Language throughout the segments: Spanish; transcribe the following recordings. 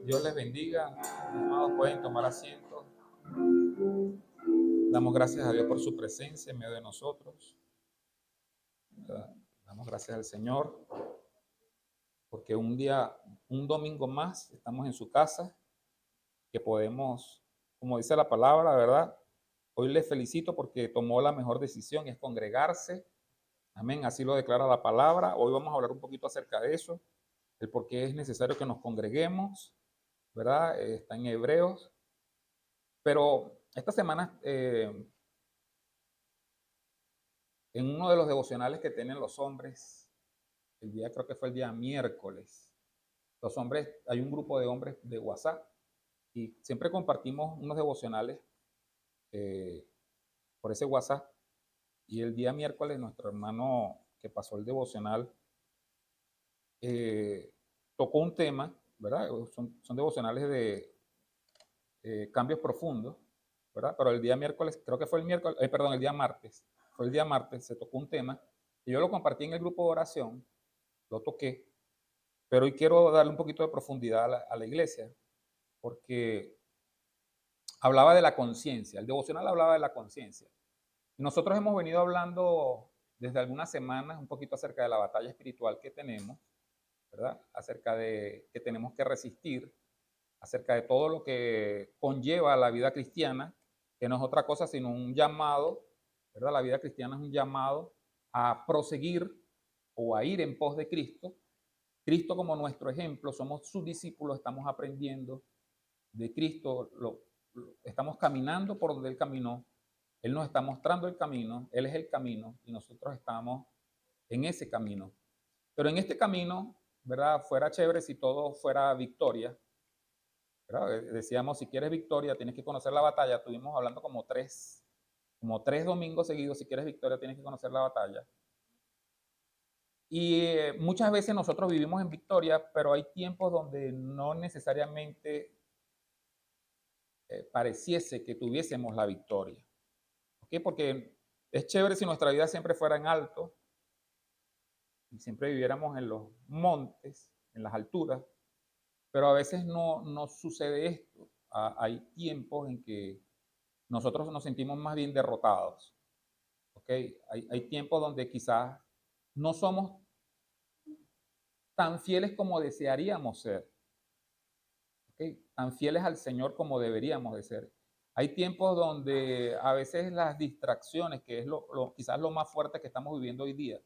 Dios les bendiga. Amados, pueden tomar asiento. Damos gracias a Dios por su presencia en medio de nosotros. ¿Verdad? Damos gracias al Señor porque un domingo más, estamos en su casa, que podemos, como dice la palabra, ¿verdad? Hoy les felicito porque tomó la mejor decisión, es congregarse. Amén, así lo declara la palabra. Hoy vamos a hablar un poquito acerca de eso, el por qué es necesario que nos congreguemos, ¿verdad? Está en Hebreos. Pero esta semana, en uno de los devocionales que tienen los hombres, creo que fue el día miércoles, los hombres, hay un grupo de hombres de WhatsApp y siempre compartimos unos devocionales eh, por ese WhatsApp. Y el día miércoles, nuestro hermano que pasó el devocional eh, tocó un tema, ¿verdad? Son devocionales de cambios profundos, ¿verdad? Pero el día miércoles, creo que fue el miércoles, perdón, el día martes, fue el día martes, se tocó un tema y yo lo compartí en el grupo de oración, lo toqué, pero hoy quiero darle un poquito de profundidad a la iglesia, porque hablaba de la conciencia, el devocional hablaba de la conciencia. Nosotros hemos venido hablando desde algunas semanas un poquito acerca de la batalla espiritual que tenemos, ¿verdad? Acerca de que tenemos que resistir, acerca de todo lo que conlleva la vida cristiana, que no es otra cosa sino un llamado, ¿verdad? La vida cristiana es un llamado a proseguir o a ir en pos de Cristo. Cristo como nuestro ejemplo, somos sus discípulos, estamos aprendiendo de Cristo, estamos caminando por donde Él caminó, Él nos está mostrando el camino, Él es el camino y nosotros estamos en ese camino. Pero en este camino, ¿verdad? Fuera chévere si todo fuera victoria, ¿verdad? Decíamos, si quieres victoria, tienes que conocer la batalla. Estuvimos hablando como tres domingos seguidos, si quieres victoria, tienes que conocer la batalla. Y muchas veces nosotros vivimos en victoria, pero hay tiempos donde no necesariamente pareciese que tuviésemos la victoria. ¿Ok? Porque es chévere si nuestra vida siempre fuera en alto y siempre viviéramos en los montes, en las alturas, pero a veces no sucede esto. Hay tiempos en que nosotros nos sentimos más bien derrotados. ¿Ok? Hay tiempos donde quizás no somos tan fieles como desearíamos ser. ¿Ok? Tan fieles al Señor como deberíamos de ser. Hay tiempos donde a veces las distracciones, que es quizás lo más fuerte que estamos viviendo hoy día,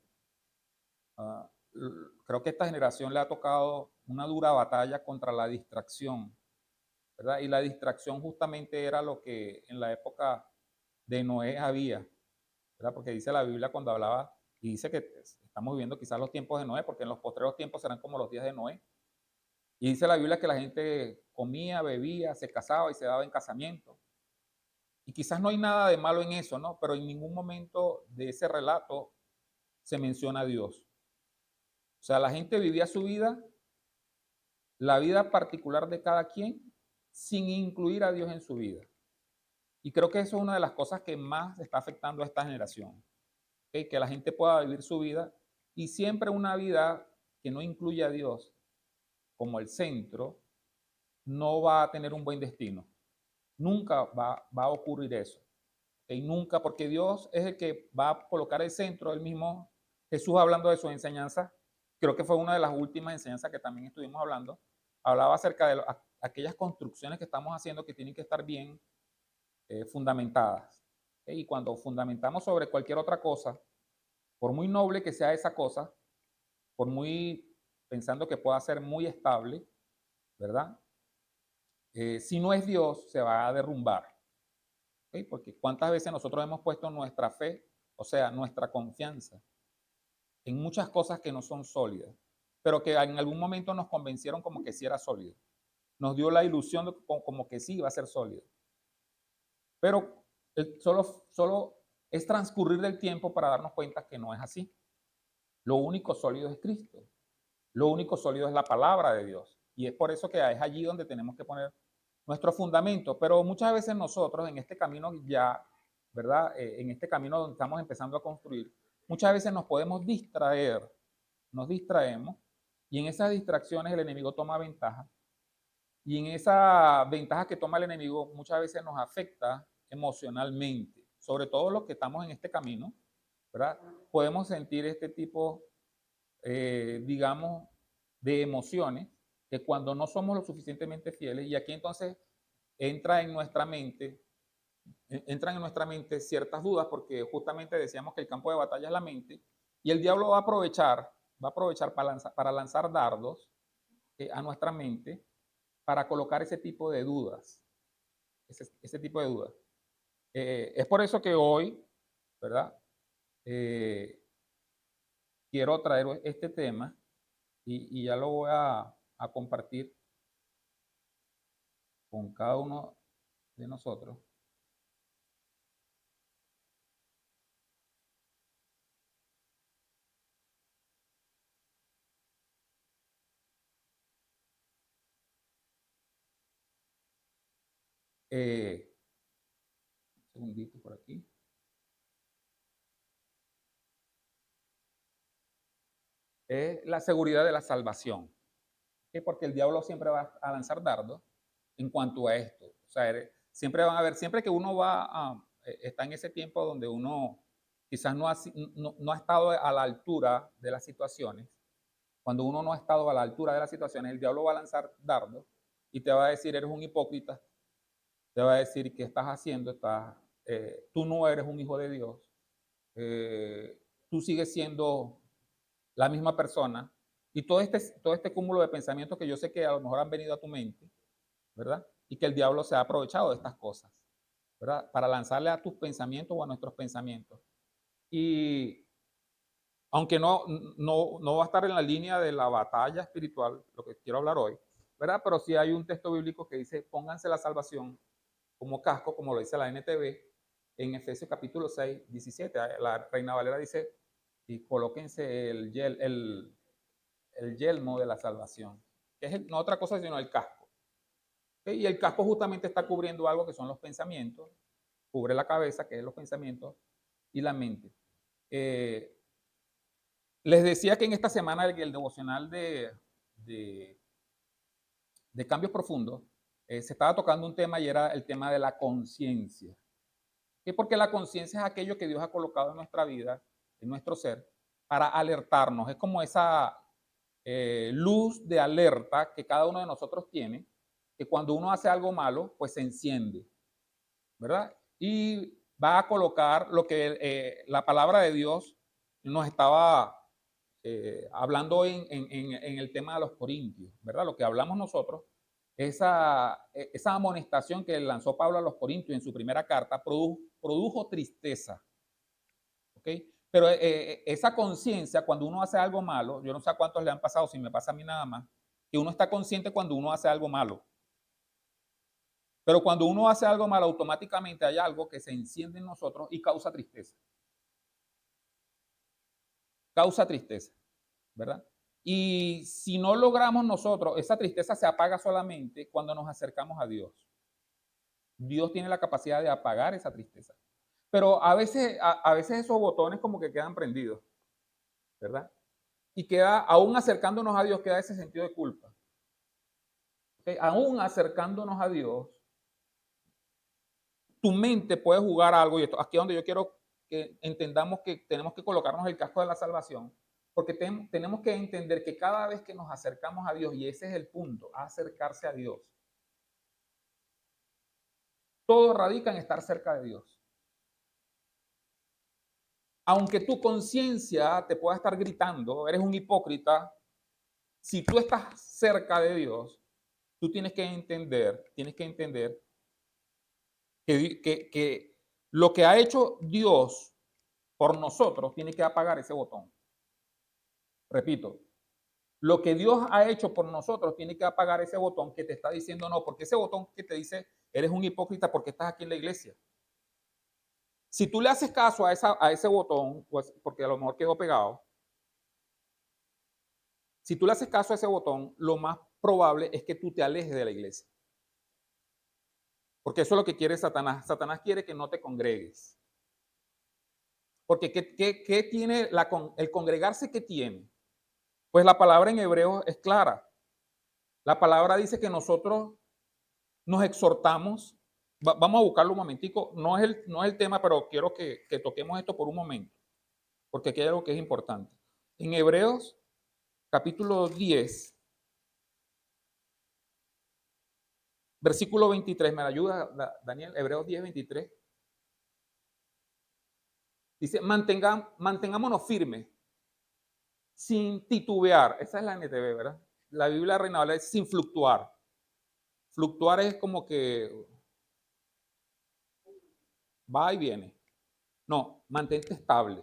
uh, creo que esta generación le ha tocado una dura batalla contra la distracción, ¿verdad? Y la distracción justamente era lo que en la época de Noé había, ¿verdad? Porque dice la Biblia cuando hablaba, y dice que estamos viviendo quizás los tiempos de Noé, porque en los postreros tiempos serán como los días de Noé. Y dice la Biblia que la gente comía, bebía, se casaba y se daba en casamiento. Y quizás no hay nada de malo en eso, ¿no? Pero en ningún momento de ese relato se menciona a Dios. O sea, la gente vivía su vida, la vida particular de cada quien, sin incluir a Dios en su vida. Y creo que eso es una de las cosas que más está afectando a esta generación. ¿Okay? Que la gente pueda vivir su vida y siempre una vida que no incluye a Dios como el centro, no va a tener un buen destino. Nunca va a ocurrir eso. ¿Okay? Nunca, porque Dios es el que va a colocar el centro. El mismo Jesús, hablando de su enseñanza, creo que fue una de las últimas enseñanzas que también estuvimos hablando, hablaba acerca de aquellas construcciones que estamos haciendo que tienen que estar bien fundamentadas. ¿Okay? Y cuando fundamentamos sobre cualquier otra cosa, por muy noble que sea esa cosa, por muy pensando que pueda ser muy estable, ¿verdad? Si no es Dios, se va a derrumbar. ¿Okay? Porque cuántas veces nosotros hemos puesto nuestra fe, o sea, nuestra confianza, en muchas cosas que no son sólidas, pero que en algún momento nos convencieron como que sí era sólido. Nos dio la ilusión de como que sí iba a ser sólido. Pero solo es transcurrir del tiempo para darnos cuenta que no es así. Lo único sólido es Cristo. Lo único sólido es la palabra de Dios. Y es por eso que es allí donde tenemos que poner nuestro fundamento. Pero muchas veces nosotros en este camino ya, ¿verdad? En este camino donde estamos empezando a construir, muchas veces nos podemos distraer, nos distraemos y en esas distracciones el enemigo toma ventaja Y en esa ventaja que toma el enemigo muchas veces nos afecta emocionalmente, sobre todo los que estamos en este camino, ¿verdad? Podemos sentir este tipo, digamos, de emociones que cuando no somos lo suficientemente fieles, y aquí entonces entra en nuestra mente, entran en nuestra mente ciertas dudas, porque justamente decíamos que el campo de batalla es la mente, y el diablo va a aprovechar para lanzar dardos a nuestra mente para colocar ese tipo de dudas, ese tipo de dudas. Es por eso que hoy, ¿verdad? Eh, quiero traer este tema y ya lo voy a compartir con cada uno de nosotros. Un segundito por aquí. Es la seguridad de la salvación. Porque el diablo siempre va a lanzar dardos en cuanto a esto. O sea, siempre van a ver, siempre que uno está en ese tiempo donde uno quizás no ha estado a la altura de las situaciones, cuando uno no ha estado a la altura de las situaciones, el diablo va a lanzar dardos y te va a decir, eres un hipócrita, te va a decir, ¿qué estás haciendo? Tú no eres un hijo de Dios, eh, tú sigues siendo la misma persona, y todo este cúmulo de pensamientos que yo sé que a lo mejor han venido a tu mente, ¿verdad? Y que el diablo se ha aprovechado de estas cosas, ¿verdad? Para lanzarle a tus pensamientos o a nuestros pensamientos. Y aunque no va a estar en la línea de la batalla espiritual, lo que quiero hablar hoy, ¿verdad? Pero sí hay un texto bíblico que dice, pónganse la salvación como casco, como lo dice la NTV, en Efesios capítulo 6, 17. La Reina Valera dice, y colóquense el yelmo de la salvación, que es no otra cosa sino el casco. ¿Okay? Y el casco justamente está cubriendo algo que son los pensamientos, cubre la cabeza, que es los pensamientos, y la mente. Eh, Les decía que en esta semana el devocional de, de Cambios Profundos se estaba tocando un tema y era el tema de la conciencia. Porque la conciencia es aquello que Dios ha colocado en nuestra vida, en nuestro ser, para alertarnos. Es como esa luz de alerta que cada uno de nosotros tiene, que cuando uno hace algo malo, pues se enciende, ¿verdad? Y va a colocar lo que la palabra de Dios nos estaba hablando en el tema de los corintios, ¿verdad? Lo que hablamos nosotros, esa amonestación que lanzó Pablo a los corintios en su primera carta produjo tristeza, ¿ok? Pero esa conciencia, cuando uno hace algo malo, yo no sé a cuántos le han pasado, si me pasa a mí nada más, que uno está consciente cuando uno hace algo malo. Pero cuando uno hace algo malo, automáticamente hay algo que se enciende en nosotros y causa tristeza. Causa tristeza, ¿verdad? Y si no logramos nosotros, esa tristeza se apaga solamente cuando nos acercamos a Dios. Dios tiene la capacidad de apagar esa tristeza. Pero a veces esos botones como que quedan prendidos, ¿verdad? Y queda, aún acercándonos a Dios, queda ese sentido de culpa. ¿Okay? Aún acercándonos a Dios, tu mente puede jugar algo, y esto aquí es donde yo quiero que entendamos que tenemos que colocarnos el casco de la salvación, porque tenemos que entender que cada vez que nos acercamos a Dios, y ese es el punto, acercarse a Dios, todo radica en estar cerca de Dios. Aunque tu conciencia te pueda estar gritando, eres un hipócrita, si tú estás cerca de Dios, tú tienes que entender que lo que ha hecho Dios por nosotros tiene que apagar ese botón. Repito, lo que Dios ha hecho por nosotros tiene que apagar ese botón que te está diciendo no, porque ese botón que te dice eres un hipócrita porque estás aquí en la iglesia. Si tú le haces caso a ese botón, pues, porque a lo mejor quedó pegado, si tú le haces caso a ese botón, lo más probable es que tú te alejes de la iglesia. Porque eso es lo que quiere Satanás. Satanás quiere que no te congregues. Porque ¿qué tiene el congregarse? ¿Qué tiene? Pues la palabra en hebreo es clara. La palabra dice que nosotros nos exhortamos. Vamos a buscarlo un momentico. No es el tema, pero quiero que toquemos esto por un momento, porque aquí hay algo que es importante. En Hebreos capítulo 10, versículo 23, ¿me la ayuda Daniel? Hebreos 10, 23. Dice, mantengámonos firmes, sin titubear. Esa es la NTV, ¿verdad? La Biblia Reina Valera es sin fluctuar. Fluctuar es como que va y viene. No, mantente estable.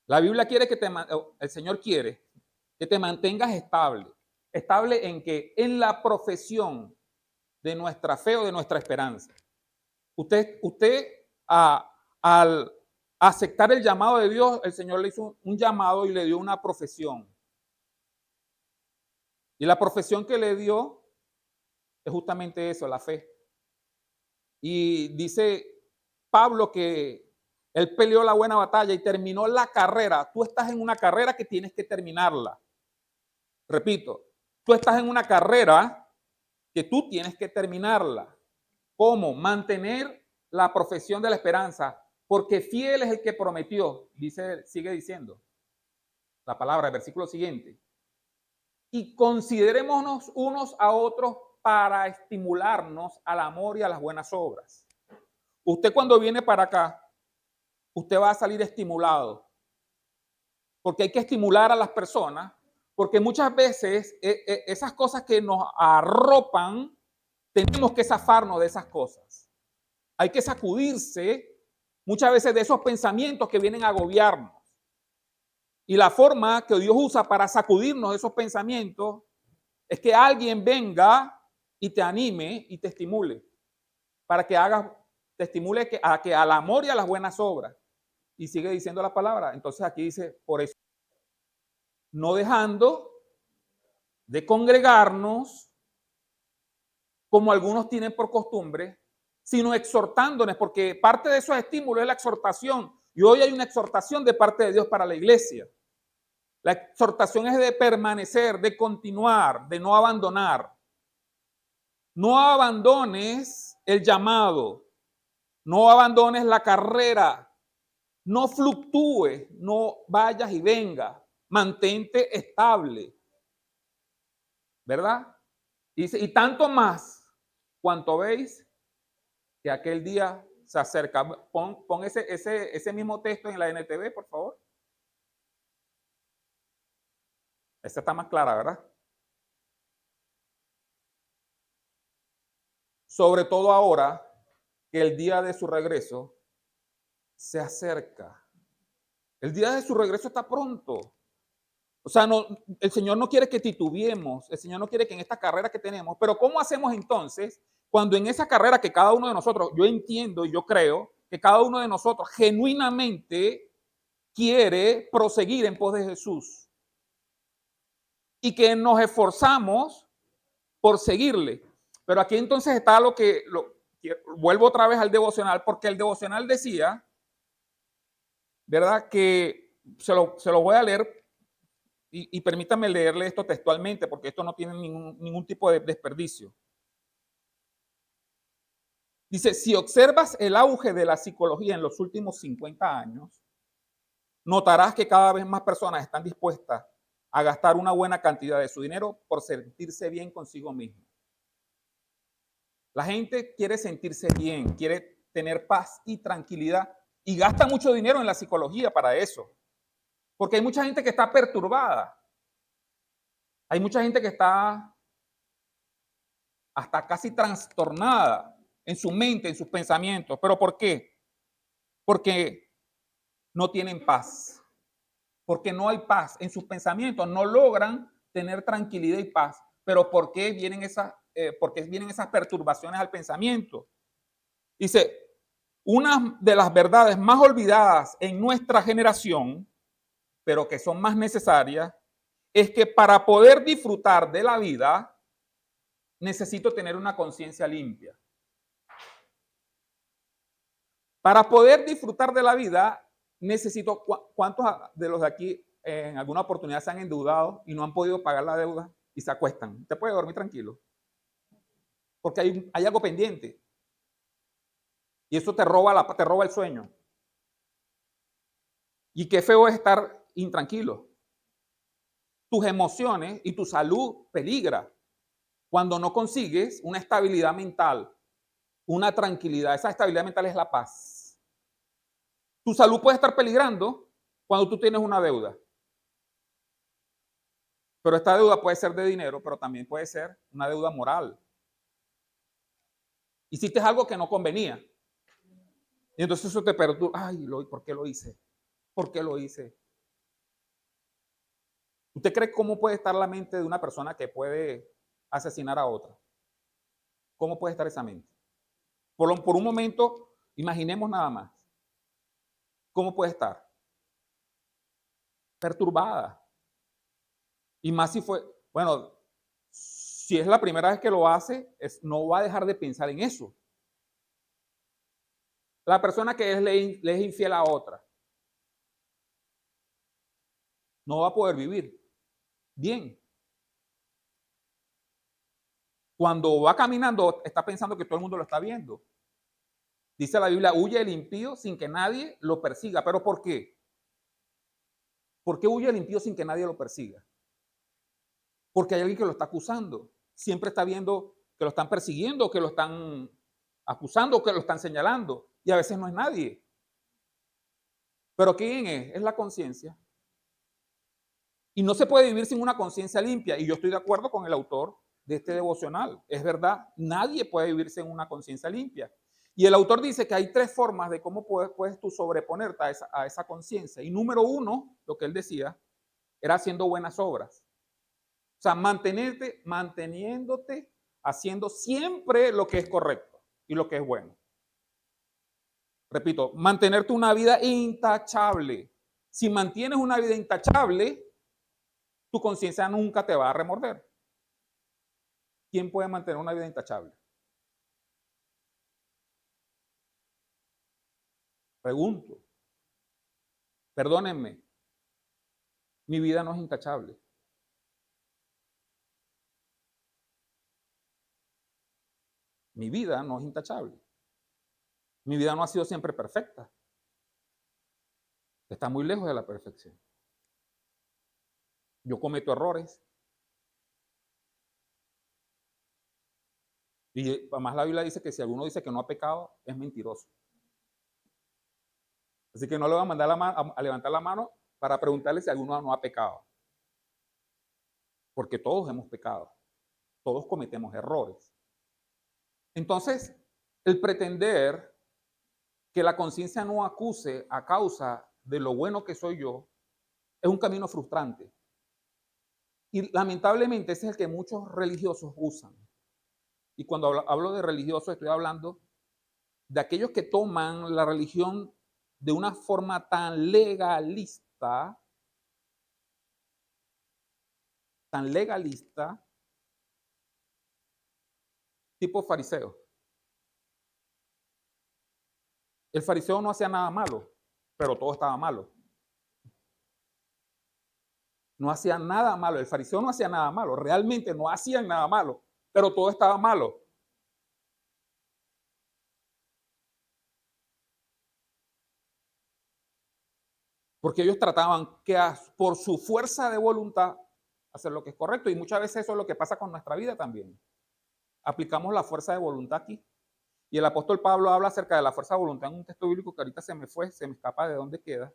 La Biblia quiere el Señor quiere que te mantengas estable. ¿Estable en qué? En la profesión de nuestra fe o de nuestra esperanza. Usted al aceptar el llamado de Dios, el Señor le hizo un llamado y le dio una profesión. Y la profesión que le dio es justamente eso, la fe. Y dice Pablo que él peleó la buena batalla y terminó la carrera. Tú estás en una carrera que tienes que terminarla. Repito, tú estás en una carrera que tú tienes que terminarla. ¿Cómo? Mantener la profesión de la esperanza, porque fiel es el que prometió, sigue diciendo la palabra, el versículo siguiente. Y considerémonos unos a otros para estimularnos al amor y a las buenas obras. Usted cuando viene para acá, usted va a salir estimulado, porque hay que estimular a las personas, porque muchas veces esas cosas que nos arropan, tenemos que zafarnos de esas cosas. Hay que sacudirse muchas veces de esos pensamientos que vienen a agobiarnos. Y la forma que Dios usa para sacudirnos de esos pensamientos es que alguien venga y te anime y te estimule, para que te estimule al amor y a las buenas obras. Y sigue diciendo la palabra. Entonces aquí dice, por eso, no dejando de congregarnos, como algunos tienen por costumbre, sino exhortándonos, porque parte de esos estímulos es la exhortación. Y hoy hay una exhortación de parte de Dios para la iglesia. La exhortación es de permanecer, de continuar, de no abandonar. No abandones el llamado, no abandones la carrera, no fluctúes, no vayas y vengas, mantente estable, ¿verdad? Y tanto más cuanto veis que aquel día se acerca. Pon ese mismo texto en la NTV, por favor. Esta está más clara, ¿verdad? Sobre todo ahora que el día de su regreso se acerca. El día de su regreso está pronto. O sea, el Señor no quiere que titubeemos, el Señor no quiere que en esta carrera que tenemos, pero ¿cómo hacemos entonces cuando en esa carrera que cada uno de nosotros, yo entiendo y yo creo que cada uno de nosotros genuinamente quiere proseguir en pos de Jesús y que nos esforzamos por seguirle? Pero aquí entonces está vuelvo otra vez al devocional, porque el devocional decía, ¿verdad? Que se lo voy a leer. Y permítame leerle esto textualmente, porque esto no tiene ningún tipo de desperdicio. Dice, si observas el auge de la psicología en los últimos 50 años, notarás que cada vez más personas están dispuestas a gastar una buena cantidad de su dinero por sentirse bien consigo mismo. La gente quiere sentirse bien, quiere tener paz y tranquilidad y gasta mucho dinero en la psicología para eso. Porque hay mucha gente que está perturbada. Hay mucha gente que está hasta casi trastornada en su mente, en sus pensamientos. ¿Pero por qué? Porque no tienen paz. Porque no hay paz en sus pensamientos. No logran tener tranquilidad y paz. ¿Pero por qué vienen esas perturbaciones al pensamiento? Dice, una de las verdades más olvidadas en nuestra generación, pero que son más necesarias, es que para poder disfrutar de la vida, necesito tener una conciencia limpia. Para poder disfrutar de la vida, necesito. ¿Cuántos de los de aquí en alguna oportunidad se han endeudado y no han podido pagar la deuda? y se acuestan. Usted puede dormir tranquilo, porque hay algo pendiente. Y eso te roba el sueño. Y qué feo es estar intranquilo. Tus emociones y tu salud peligra cuando no consigues una estabilidad mental, una tranquilidad. Esa estabilidad mental es la paz. Tu salud puede estar peligrando cuando tú tienes una deuda. Pero esta deuda puede ser de dinero, pero también puede ser una deuda moral. Hiciste algo que no convenía. Y entonces eso te perturba. Ay, ¿por qué lo hice? ¿Por qué lo hice? ¿Usted cree cómo puede estar la mente de una persona que puede asesinar a otra? ¿Cómo puede estar esa mente? Por un momento, imaginemos nada más. ¿Cómo puede estar? Perturbada. Y más si fue, bueno, si es la primera vez que lo hace, no va a dejar de pensar en eso. La persona que le es infiel a otra, no va a poder vivir bien. Cuando va caminando, está pensando que todo el mundo lo está viendo. Dice la Biblia, huye el impío sin que nadie lo persiga. ¿Pero por qué? ¿Por qué huye el impío sin que nadie lo persiga? Porque hay alguien que lo está acusando. Siempre está viendo que lo están persiguiendo, que lo están acusando, que lo están señalando. Y a veces no es nadie. ¿Pero quién es? Es la conciencia. Y no se puede vivir sin una conciencia limpia. Y yo estoy de acuerdo con el autor de este devocional. Es verdad, nadie puede vivir sin una conciencia limpia. Y el autor dice que hay tres formas de cómo puedes tú sobreponerte a esa conciencia. Y número uno, lo que él decía, era haciendo buenas obras. O sea, manteniéndote haciendo siempre lo que es correcto y lo que es bueno. Repito, mantenerte una vida intachable. Si mantienes una vida intachable, tu conciencia nunca te va a remorder. ¿Quién puede mantener una vida intachable? Pregunto. Perdónenme, mi vida no es intachable. Mi vida no es intachable. Mi vida no ha sido siempre perfecta. Está muy lejos de la perfección. Yo cometo errores. Y además la Biblia dice que si alguno dice que no ha pecado, es mentiroso. Así que no le voy a mandar a levantar la mano para preguntarle si alguno no ha pecado. Porque todos hemos pecado. Todos cometemos errores. Entonces, el pretender que la conciencia no acuse a causa de lo bueno que soy yo es un camino frustrante. Y lamentablemente ese es el que muchos religiosos usan. Y cuando hablo de religiosos estoy hablando de aquellos que toman la religión de una forma tan legalista, tipo fariseo. El fariseo no hacía nada malo, pero todo estaba malo. No hacía nada malo, el fariseo no hacía nada malo, realmente no hacían nada malo, pero todo estaba malo. Porque ellos trataban que por su fuerza de voluntad hacer lo que es correcto. Y muchas veces eso es lo que pasa con nuestra vida también. Aplicamos la fuerza de voluntad aquí. Y el apóstol Pablo habla acerca de la fuerza de voluntad en un texto bíblico que ahorita se me escapa de dónde queda,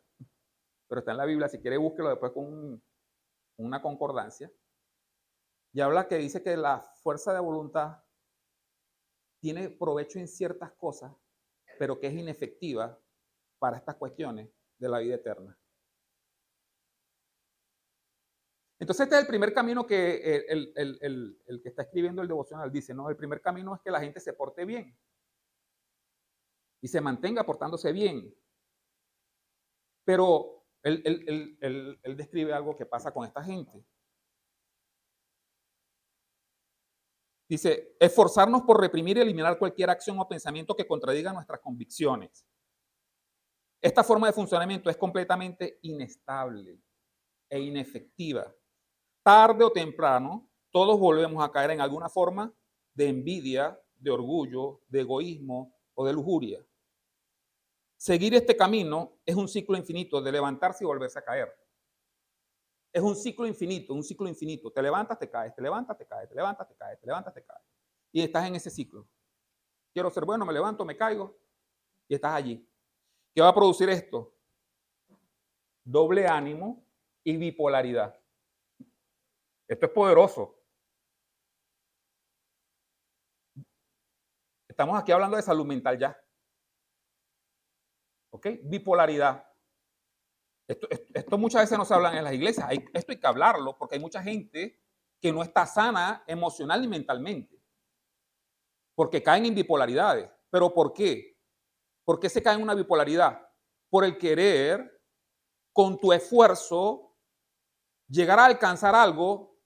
pero está en la Biblia, si quiere búsquelo después con una concordancia. Y habla que dice que la fuerza de voluntad tiene provecho en ciertas cosas, pero que es inefectiva para estas cuestiones de la vida eterna. Entonces este es el primer camino que el que está escribiendo el devocional dice, ¿no? El primer camino es que la gente se porte bien y se mantenga portándose bien. Pero él describe algo que pasa con esta gente. Dice, esforzarnos por reprimir y eliminar cualquier acción o pensamiento que contradiga nuestras convicciones. Esta forma de funcionamiento es completamente inestable e inefectiva. Tarde o temprano, todos volvemos a caer en alguna forma de envidia, de orgullo, de egoísmo o de lujuria. Seguir este camino es un ciclo infinito de levantarse y volverse a caer. Es un ciclo infinito, un ciclo infinito. Te levantas, te caes, te levantas, te caes, te levantas, te caes, te levantas, te caes. Y estás en ese ciclo. Quiero ser bueno, me levanto, me caigo y estás allí. ¿Qué va a producir esto? Doble ánimo y bipolaridad. Esto es poderoso. Estamos aquí hablando de salud mental ya. ¿Ok? Bipolaridad. Esto muchas veces no se habla en las iglesias. Esto hay que hablarlo porque hay mucha gente que no está sana emocional ni mentalmente. Porque caen en bipolaridades. ¿Pero por qué? ¿Por qué se cae en una bipolaridad? Por el querer, con tu esfuerzo, llegar a alcanzar algo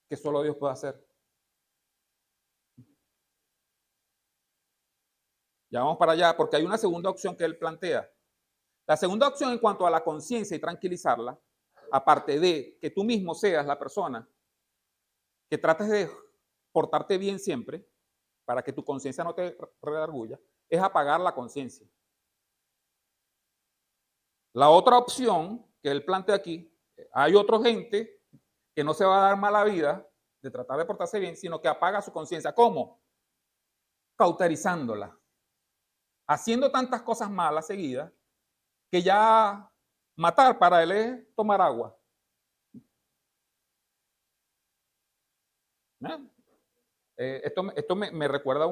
que solo Dios puede hacer. Ya vamos para allá, porque hay una segunda opción que él plantea. La segunda opción en cuanto a la conciencia y tranquilizarla, aparte de que tú mismo seas la persona que trates de portarte bien siempre, para que tu conciencia no te redarguya, es apagar la conciencia. La otra opción que él plantea aquí, hay otra gente que no se va a dar mala vida de tratar de portarse bien, sino que apaga su conciencia. ¿Cómo? Cauterizándola, haciendo tantas cosas malas seguidas que ya matar para él es tomar agua. ¿Eh? Esto me recuerda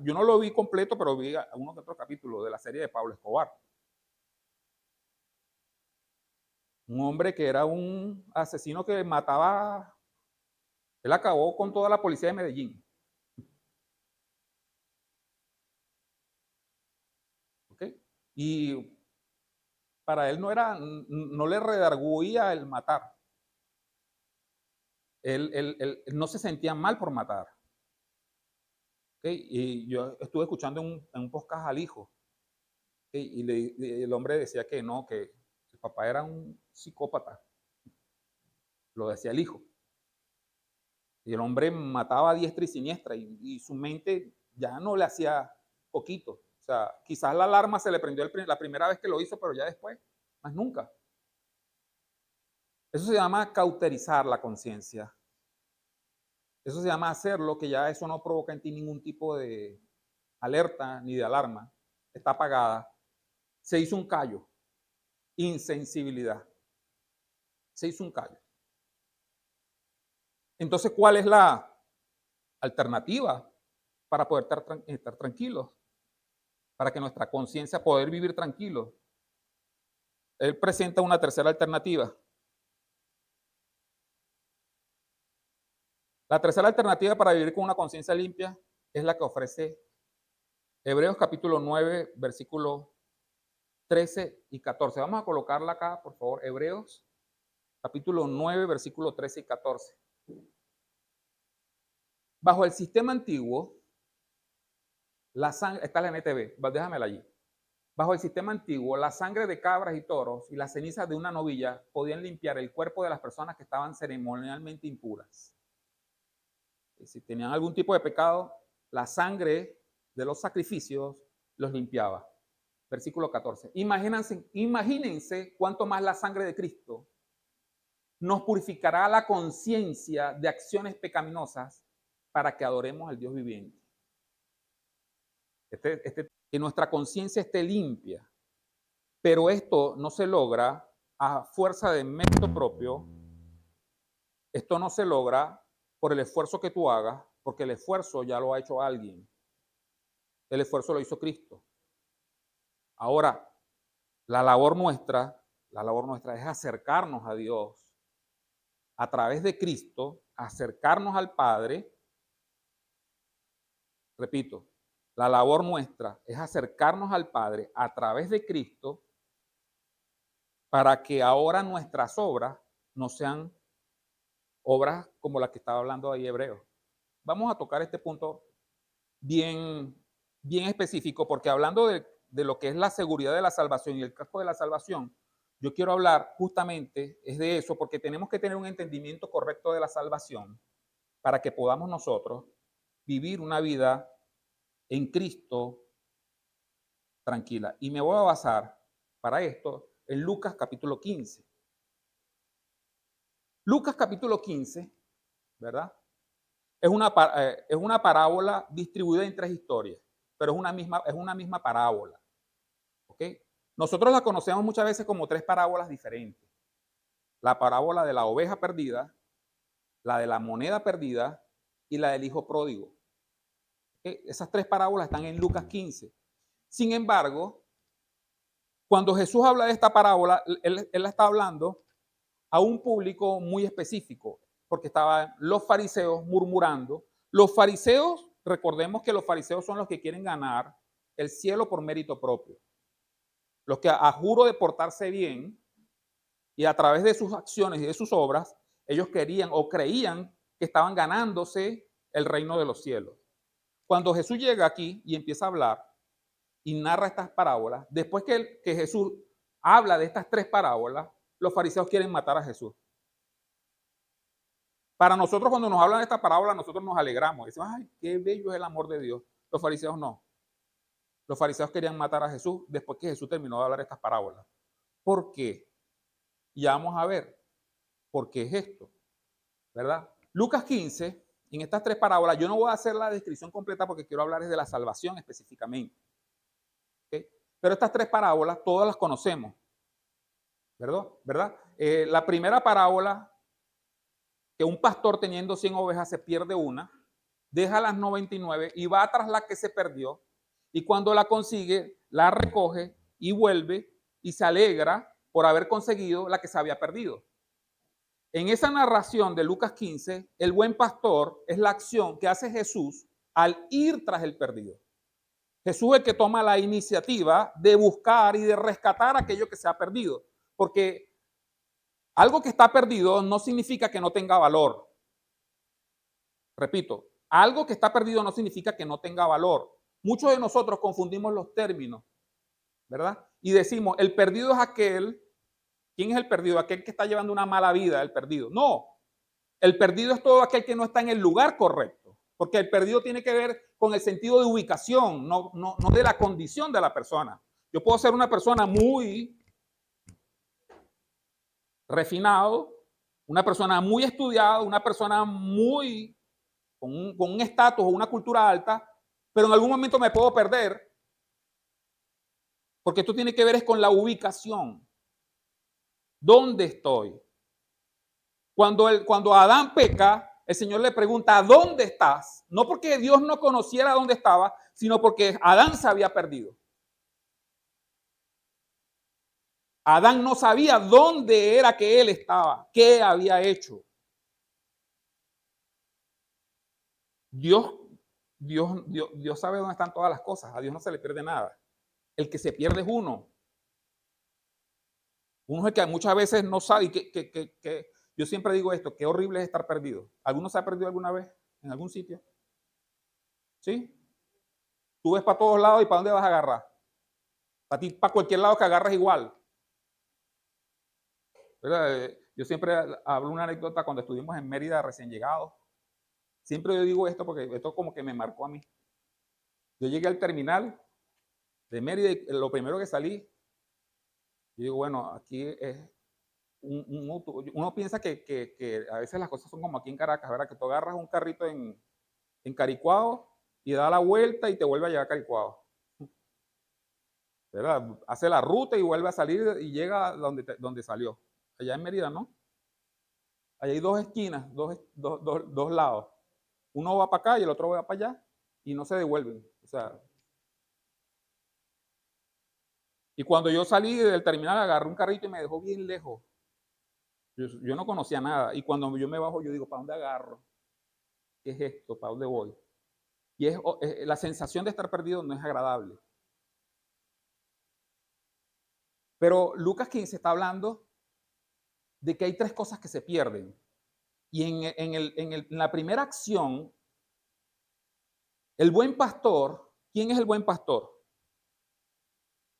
yo no lo vi completo, pero vi uno que otro capítulo de la serie de Pablo Escobar. Un hombre que era un asesino que mataba, él acabó con toda la policía de Medellín. ¿Okay? Y para él no le redarguía el matar. Él no se sentía mal por matar. ¿Okay? Y yo estuve escuchando en un podcast al hijo. ¿Okay? Y el hombre decía que no, que su papá era un psicópata. Lo decía el hijo. Y el hombre mataba a diestra y siniestra y su mente ya no le hacía poquito. O sea, quizás la alarma se le prendió la primera vez que lo hizo, pero ya después, más nunca. Eso se llama cauterizar la conciencia. Eso se llama hacer lo que ya eso no provoca en ti ningún tipo de alerta ni de alarma. Está apagada. Se hizo un callo. Insensibilidad. Se hizo un callo. Entonces, ¿cuál es la alternativa para poder estar tranquilos? Para que nuestra conciencia poder vivir tranquilos. Él presenta una tercera alternativa. La tercera alternativa para vivir con una conciencia limpia es la que ofrece Hebreos capítulo 9, versículos 13 y 14. Vamos a colocarla acá, por favor. Hebreos capítulo 9, versículos 13 y 14. Bajo el sistema antiguo, la sangre, está la NTV, déjamela allí. Bajo el sistema antiguo, la sangre de cabras y toros y las cenizas de una novilla podían limpiar el cuerpo de las personas que estaban ceremonialmente impuras. Si tenían algún tipo de pecado, la sangre de los sacrificios los limpiaba. Versículo 14. Imagínense cuánto más la sangre de Cristo nos purificará la conciencia de acciones pecaminosas para que adoremos al Dios viviente. Que nuestra conciencia esté limpia. Pero esto no se logra a fuerza de mérito propio. Esto no se logra por el esfuerzo que tú hagas, porque el esfuerzo ya lo ha hecho alguien. El esfuerzo lo hizo Cristo. Ahora, la labor nuestra es acercarnos a Dios a través de Cristo, acercarnos al Padre. Repito, la labor nuestra es acercarnos al Padre a través de Cristo para que ahora nuestras obras no sean obras como las que estaba hablando ahí Hebreo. Vamos a tocar este punto bien, bien específico, porque hablando de lo que es la seguridad de la salvación y el casco de la salvación, yo quiero hablar justamente es de eso, porque tenemos que tener un entendimiento correcto de la salvación para que podamos nosotros vivir una vida en Cristo tranquila. Y me voy a basar para esto en Lucas capítulo 15. Lucas capítulo 15, ¿verdad? Es una parábola distribuida en tres historias, pero es una misma parábola. ¿Ok? Nosotros la conocemos muchas veces como tres parábolas diferentes. La parábola de la oveja perdida, la de la moneda perdida y la del hijo pródigo. ¿Ok? Esas tres parábolas están en Lucas 15. Sin embargo, cuando Jesús habla de esta parábola, él la está hablando a un público muy específico, porque estaban los fariseos murmurando. Los fariseos, recordemos que los fariseos son los que quieren ganar el cielo por mérito propio. Los que a juro de portarse bien y a través de sus acciones y de sus obras, ellos querían o creían que estaban ganándose el reino de los cielos. Cuando Jesús llega aquí y empieza a hablar y narra estas parábolas, después que Jesús habla de estas tres parábolas, los fariseos quieren matar a Jesús. Para nosotros, cuando nos hablan de esta parábola, nosotros nos alegramos. Decimos, ay, qué bello es el amor de Dios. Los fariseos no. Los fariseos querían matar a Jesús después que Jesús terminó de hablar estas parábolas. ¿Por qué? Y vamos a ver por qué es esto, ¿verdad? Lucas 15, en estas tres parábolas, yo no voy a hacer la descripción completa porque quiero hablar de la salvación específicamente. ¿Okay? Pero estas tres parábolas todas las conocemos, ¿verdad? La primera parábola, que un pastor teniendo 100 ovejas se pierde una, deja las 99 y va tras la que se perdió, y cuando la consigue, la recoge y vuelve y se alegra por haber conseguido la que se había perdido. En esa narración de Lucas 15, el buen pastor es la acción que hace Jesús al ir tras el perdido. Jesús es el que toma la iniciativa de buscar y de rescatar aquello que se ha perdido, porque algo que está perdido no significa que no tenga valor. Repito, algo que está perdido no significa que no tenga valor. Muchos de nosotros confundimos los términos, ¿verdad? Y decimos, el perdido es aquel. ¿Quién es el perdido? Aquel que está llevando una mala vida, el perdido. No, el perdido es todo aquel que no está en el lugar correcto, porque el perdido tiene que ver con el sentido de ubicación, no de la condición de la persona. Yo puedo ser una persona muy refinado, una persona muy estudiada, una persona muy con un estatus o una cultura alta, pero en algún momento me puedo perder, porque esto tiene que ver es con la ubicación. ¿Dónde estoy? Cuando Adán peca, el Señor le pregunta, ¿dónde estás? No porque Dios no conociera dónde estaba, sino porque Adán se había perdido. Adán no sabía dónde era que él estaba, qué había hecho. Dios sabe dónde están todas las cosas. A Dios no se le pierde nada. El que se pierde es uno. Uno es el que muchas veces no sabe. Y que yo siempre digo esto, qué horrible es estar perdido. ¿Alguno se ha perdido alguna vez en algún sitio? ¿Sí? Tú ves para todos lados y ¿para dónde vas a agarrar? Para ti, para cualquier lado que agarres igual. ¿Verdad? Yo siempre hablo una anécdota cuando estuvimos en Mérida recién llegados. Siempre yo digo esto porque esto como que me marcó a mí. Yo llegué al terminal de Mérida y lo primero que salí, yo digo, bueno, aquí es uno piensa que a veces las cosas son como aquí en Caracas, ¿verdad? Que tú agarras un carrito en Caricuao y da la vuelta y te vuelve a llevar a Caricuao. ¿Verdad? Hace la ruta y vuelve a salir y llega donde salió. Allá en Mérida, ¿no? Allá hay dos esquinas, dos lados. Uno va para acá y el otro va para allá y no se devuelven. O sea, y cuando yo salí del terminal agarré un carrito y me dejó bien lejos. Yo no conocía nada. Y cuando yo me bajo, yo digo, ¿para dónde agarro? ¿Qué es esto? ¿Para dónde voy? Y la sensación de estar perdido no es agradable. Pero Lucas 15 está hablando de que hay tres cosas que se pierden. Y en la primera acción, el buen pastor, ¿quién es el buen pastor?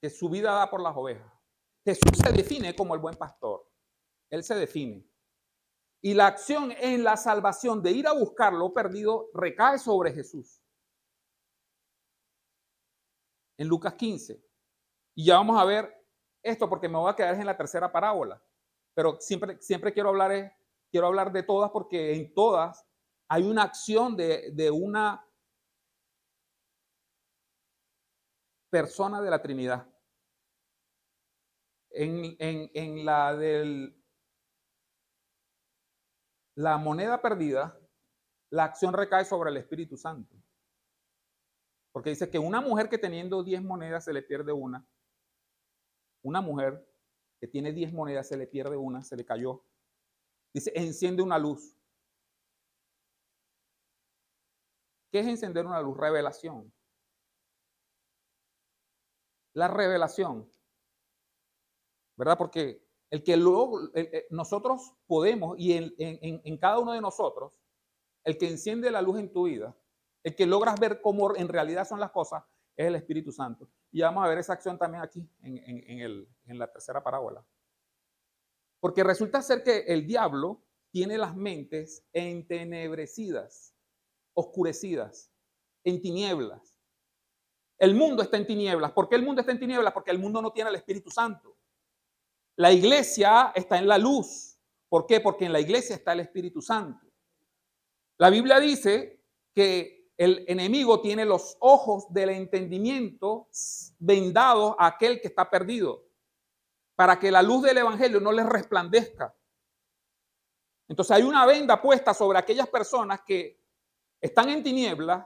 Que su vida da por las ovejas. Jesús se define como el buen pastor. Él se define. Y la acción en la salvación de ir a buscar lo perdido recae sobre Jesús. En Lucas 15. Y ya vamos a ver esto porque me voy a quedar en la tercera parábola. Pero siempre quiero hablar de todas porque en todas hay una acción de una persona de la Trinidad. En la de la moneda perdida, la acción recae sobre el Espíritu Santo. Porque dice que una mujer que teniendo 10 monedas se le pierde una mujer que tiene 10 monedas se le pierde una, se le cayó. Dice, enciende una luz. ¿Qué es encender una luz? Revelación. La revelación, ¿verdad? Porque el que luego nosotros podemos, y en cada uno de nosotros, el que enciende la luz en tu vida, el que logras ver cómo en realidad son las cosas, es el Espíritu Santo. Y vamos a ver esa acción también aquí, en la tercera parábola. Porque resulta ser que el diablo tiene las mentes entenebrecidas, oscurecidas, en tinieblas. El mundo está en tinieblas. ¿Por qué el mundo está en tinieblas? Porque el mundo no tiene el Espíritu Santo. La iglesia está en la luz. ¿Por qué? Porque en la iglesia está el Espíritu Santo. La Biblia dice que el enemigo tiene los ojos del entendimiento vendados a aquel que está perdido, para que la luz del evangelio no les resplandezca. Entonces hay una venda puesta sobre aquellas personas que están en tinieblas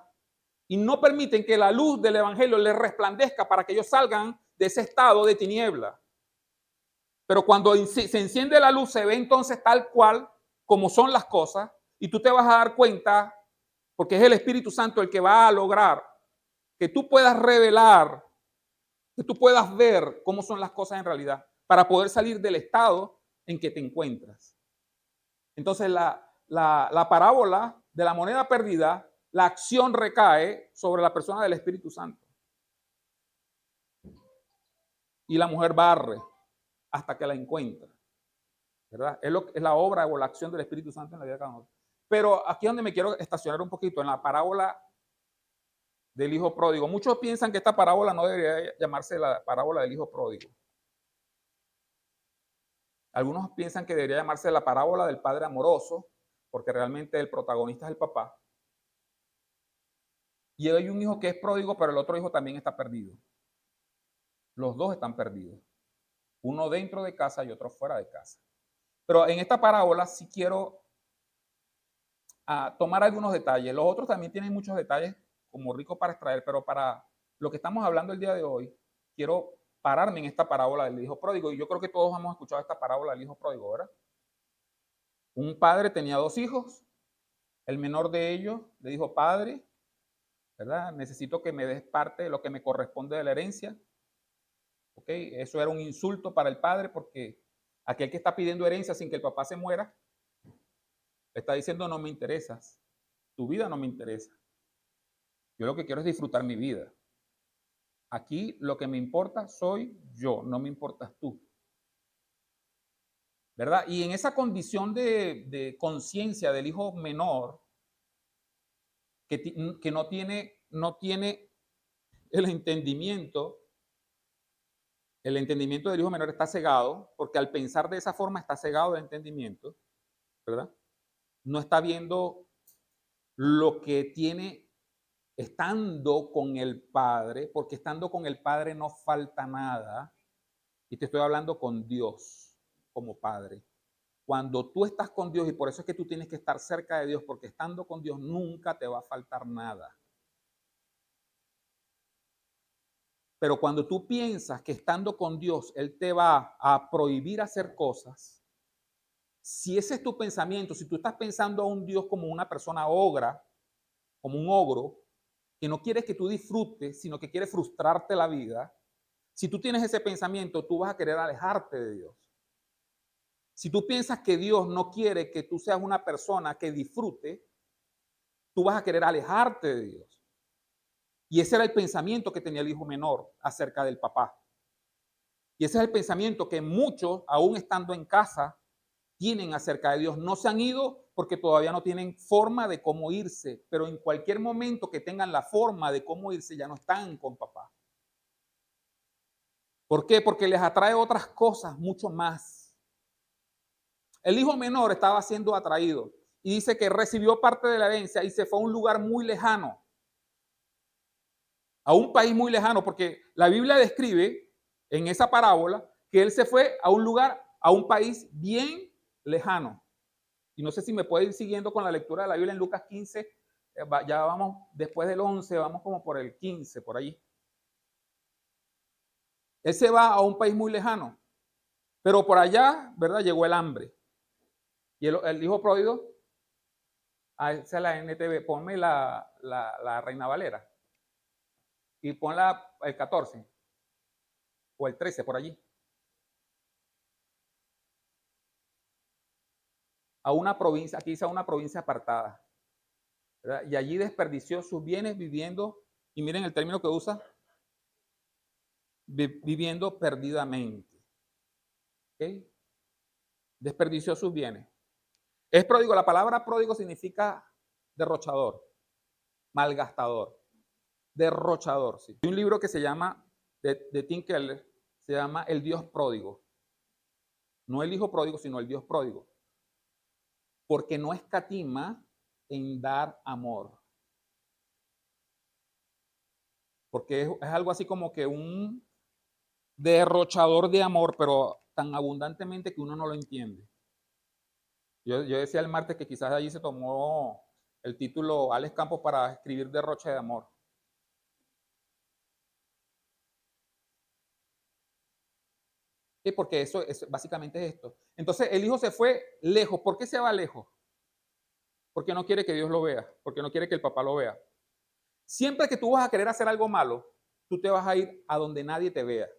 y no permiten que la luz del evangelio les resplandezca para que ellos salgan de ese estado de tiniebla. Pero cuando se enciende la luz, se ve entonces tal cual como son las cosas y tú te vas a dar cuenta, porque es el Espíritu Santo el que va a lograr que tú puedas revelar, que tú puedas ver cómo son las cosas en realidad, para poder salir del estado en que te encuentras. Entonces la parábola de la moneda perdida, la acción recae sobre la persona del Espíritu Santo. Y la mujer barre hasta que la encuentra. ¿Verdad? Es la obra o la acción del Espíritu Santo en la vida de cada uno. Pero aquí es donde me quiero estacionar un poquito, en la parábola del hijo pródigo. Muchos piensan que esta parábola no debería llamarse la parábola del hijo pródigo. Algunos piensan que debería llamarse la parábola del padre amoroso, porque realmente el protagonista es el papá. Y hay un hijo que es pródigo, pero el otro hijo también está perdido. Los dos están perdidos. Uno dentro de casa y otro fuera de casa. Pero en esta parábola sí quiero tomar algunos detalles. Los otros también tienen muchos detalles como ricos para extraer, pero para lo que estamos hablando el día de hoy, quiero pararme en esta parábola del hijo pródigo. Y yo creo que todos hemos escuchado esta parábola del hijo pródigo, ¿verdad? Un padre tenía 2 hijos. El menor de ellos le dijo, padre, ¿verdad? Necesito que me des parte de lo que me corresponde de la herencia. ¿Ok? Eso era un insulto para el padre porque aquel que está pidiendo herencia sin que el papá se muera, le está diciendo, no me interesas. Tu vida no me interesa. Yo lo que quiero es disfrutar mi vida. Aquí lo que me importa soy yo, no me importas tú. ¿Verdad? Y en esa condición de conciencia del hijo menor, que no tiene el entendimiento del hijo menor está cegado, porque al pensar de esa forma está cegado de entendimiento, ¿verdad? No está viendo lo que tiene estando con el Padre, porque estando con el Padre no falta nada. Y te estoy hablando con Dios como Padre. Cuando tú estás con Dios, y por eso es que tú tienes que estar cerca de Dios, porque estando con Dios nunca te va a faltar nada. Pero cuando tú piensas que estando con Dios, Él te va a prohibir hacer cosas, si ese es tu pensamiento, si tú estás pensando a un Dios como una persona ogra, como un ogro, que no quiere que tú disfrutes, sino que quiere frustrarte la vida, si tú tienes ese pensamiento, tú vas a querer alejarte de Dios. Si tú piensas que Dios no quiere que tú seas una persona que disfrute, tú vas a querer alejarte de Dios. Y ese era el pensamiento que tenía el hijo menor acerca del papá. Y ese es el pensamiento que muchos, aún estando en casa, tienen acerca de Dios. No se han ido porque todavía no tienen forma de cómo irse, pero en cualquier momento que tengan la forma de cómo irse, ya no están con papá. ¿Por qué? Porque les atrae otras cosas mucho más. El hijo menor estaba siendo atraído y dice que recibió parte de la herencia y se fue a un lugar muy lejano, a un país muy lejano, porque la Biblia describe en esa parábola que él se fue a un lugar, a un país bien lejano. Y no sé si me puede ir siguiendo con la lectura de la Biblia en Lucas 15, ya vamos después del 11, vamos como por el 15, por ahí. Él se va a un país muy lejano, pero por allá, ¿verdad? Llegó el hambre. Y el hijo pródigo, esa es la NTV, ponme la Reina Valera y ponla el 14 o el 13 por allí. A una provincia, aquí dice a una provincia apartada, ¿verdad? Y allí desperdició sus bienes viviendo, y miren el término que usa, viviendo perdidamente. ¿Okay? Desperdició sus bienes. Es pródigo, la palabra pródigo significa derrochador, malgastador, derrochador. Sí. Hay un libro que se llama, de Tim Keller, se llama El Dios pródigo. No el hijo pródigo, sino el Dios pródigo. Porque no escatima en dar amor. Porque es algo así como que un derrochador de amor, pero tan abundantemente que uno no lo entiende. Yo decía el martes que quizás allí se tomó el título Alex Campos para escribir Derroche de Amor. ¿Sí? Porque eso básicamente es esto. Entonces el hijo se fue lejos. ¿Por qué se va lejos? Porque no quiere que Dios lo vea, porque no quiere que el papá lo vea. Siempre que tú vas a querer hacer algo malo, tú te vas a ir a donde nadie te vea.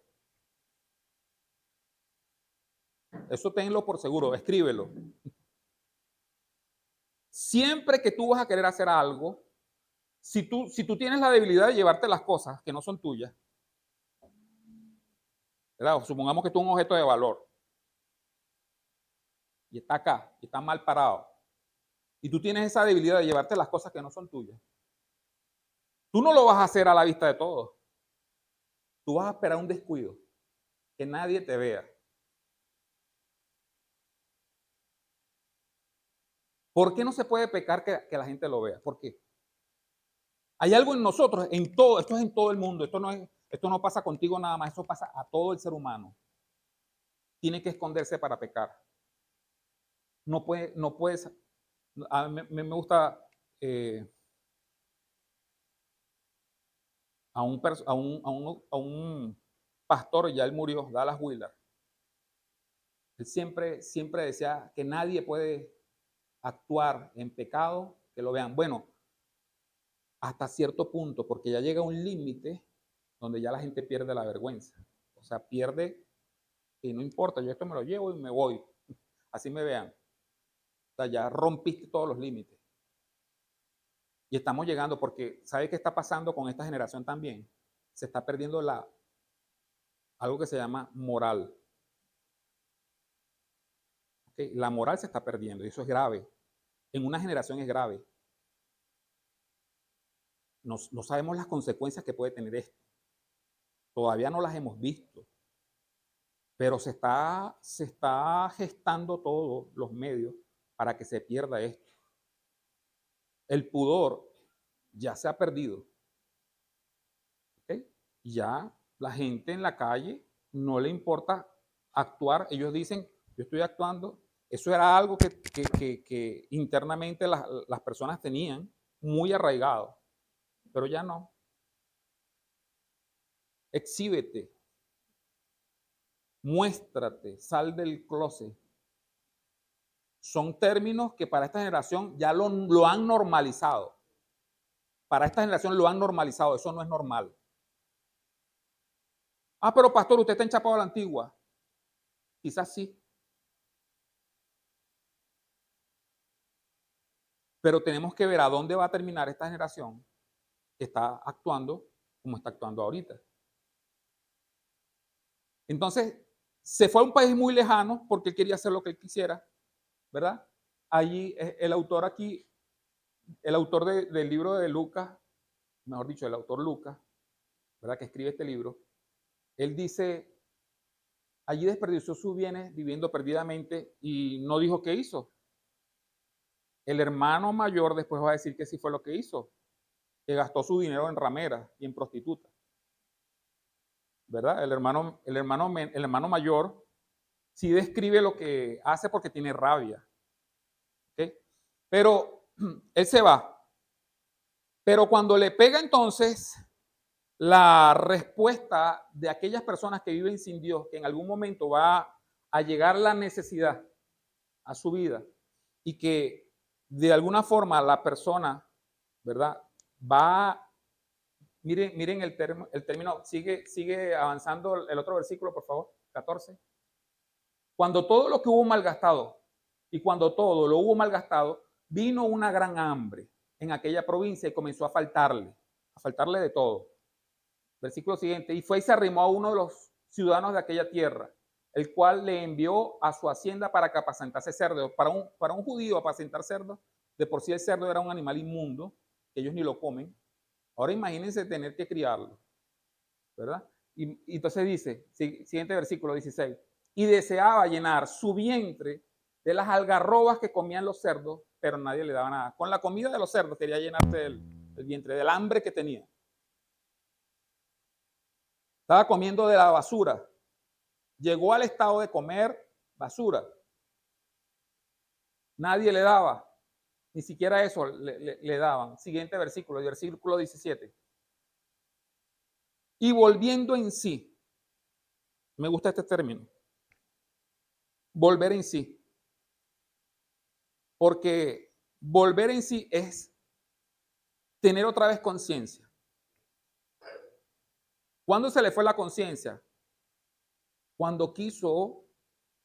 Eso tenlo por seguro, escríbelo. Siempre que tú vas a querer hacer algo, si tú tienes la debilidad de llevarte las cosas que no son tuyas, ¿verdad? Supongamos que tú eres un objeto de valor y está acá, y está mal parado, y tú tienes esa debilidad de llevarte las cosas que no son tuyas, tú no lo vas a hacer a la vista de todos. Tú vas a esperar un descuido, que nadie te vea. ¿Por qué no se puede pecar que la gente lo vea? ¿Por qué? Hay algo en nosotros, en todo, esto es en todo el mundo, esto no pasa contigo nada más, esto pasa a todo el ser humano. Tiene que esconderse para pecar. No puedes, a mí me gusta a un pastor, ya él murió, Dallas Willard. Él siempre decía que nadie puede actuar en pecado que lo vean. Bueno, hasta cierto punto, porque ya llega un límite donde ya la gente pierde la vergüenza. O sea, pierde que no importa, yo esto me lo llevo y me voy. Así me vean. O sea, ya rompiste todos los límites. Y estamos llegando porque, ¿sabe qué está pasando con esta generación también? Se está perdiendo algo que se llama moral. ¿Okay? La moral se está perdiendo y eso es grave. En una generación es grave. No sabemos las consecuencias que puede tener esto. Todavía no las hemos visto. Pero se está gestando todos los medios para que se pierda esto. El pudor ya se ha perdido. ¿Okay? Ya la gente en la calle no le importa actuar. Ellos dicen, yo estoy actuando. Eso era algo que internamente las personas tenían muy arraigado. Pero ya no. Exhíbete. Muéstrate. Sal del closet. Son términos que para esta generación ya lo han normalizado. Para esta generación lo han normalizado. Eso no es normal. Ah, pero pastor, usted está enchapado a la antigua. Quizás sí. Pero tenemos que ver a dónde va a terminar esta generación que está actuando como está actuando ahorita. Entonces, se fue a un país muy lejano porque él quería hacer lo que él quisiera, ¿verdad? Allí, el autor aquí, el autor del libro de Lucas, mejor dicho, el autor Lucas, ¿verdad? Que escribe este libro, él dice, allí desperdició sus bienes viviendo perdidamente y no dijo qué hizo. El hermano mayor después va a decir que sí fue lo que hizo, que gastó su dinero en rameras y en prostitutas, ¿verdad? El hermano mayor sí describe lo que hace porque tiene rabia, ¿ok? Pero él se va. Pero cuando le pega entonces la respuesta de aquellas personas que viven sin Dios, que en algún momento va a llegar la necesidad a su vida y que de alguna forma la persona, ¿verdad? Va, miren el término, sigue avanzando el otro versículo, por favor, 14. Cuando todo lo que hubo malgastado y cuando todo lo hubo malgastado, vino una gran hambre en aquella provincia y comenzó a faltarle de todo. Versículo siguiente, y fue y se arrimó a uno de los ciudadanos de aquella tierra, el cual le envió a su hacienda para que apacentase cerdos. Para un judío apacentar cerdos, de por sí el cerdo era un animal inmundo, que ellos ni lo comen. Ahora imagínense tener que criarlo, ¿verdad? Y entonces dice, siguiente versículo 16, y deseaba llenar su vientre de las algarrobas que comían los cerdos, pero nadie le daba nada. Con la comida de los cerdos quería llenarse el vientre, del hambre que tenía. Estaba comiendo de la basura. Llegó al estado de comer basura. Nadie le daba. Ni siquiera eso le daban. Siguiente versículo, el versículo 17. Y volviendo en sí. Me gusta este término. Volver en sí. Porque volver en sí es tener otra vez conciencia. ¿Cuándo se le fue la conciencia? Cuando quiso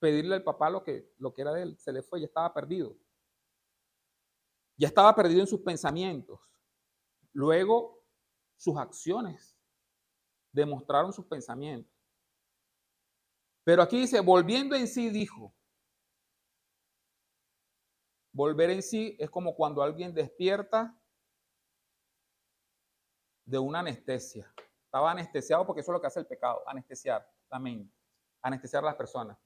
pedirle al papá lo que era de él. Se le fue, ya estaba perdido. Ya estaba perdido en sus pensamientos. Luego, sus acciones demostraron sus pensamientos. Pero aquí dice, volviendo en sí, dijo. Volver en sí es como cuando alguien despierta de una anestesia. Estaba anestesiado porque eso es lo que hace el pecado, anestesiar la mente, anestesiar a las personas.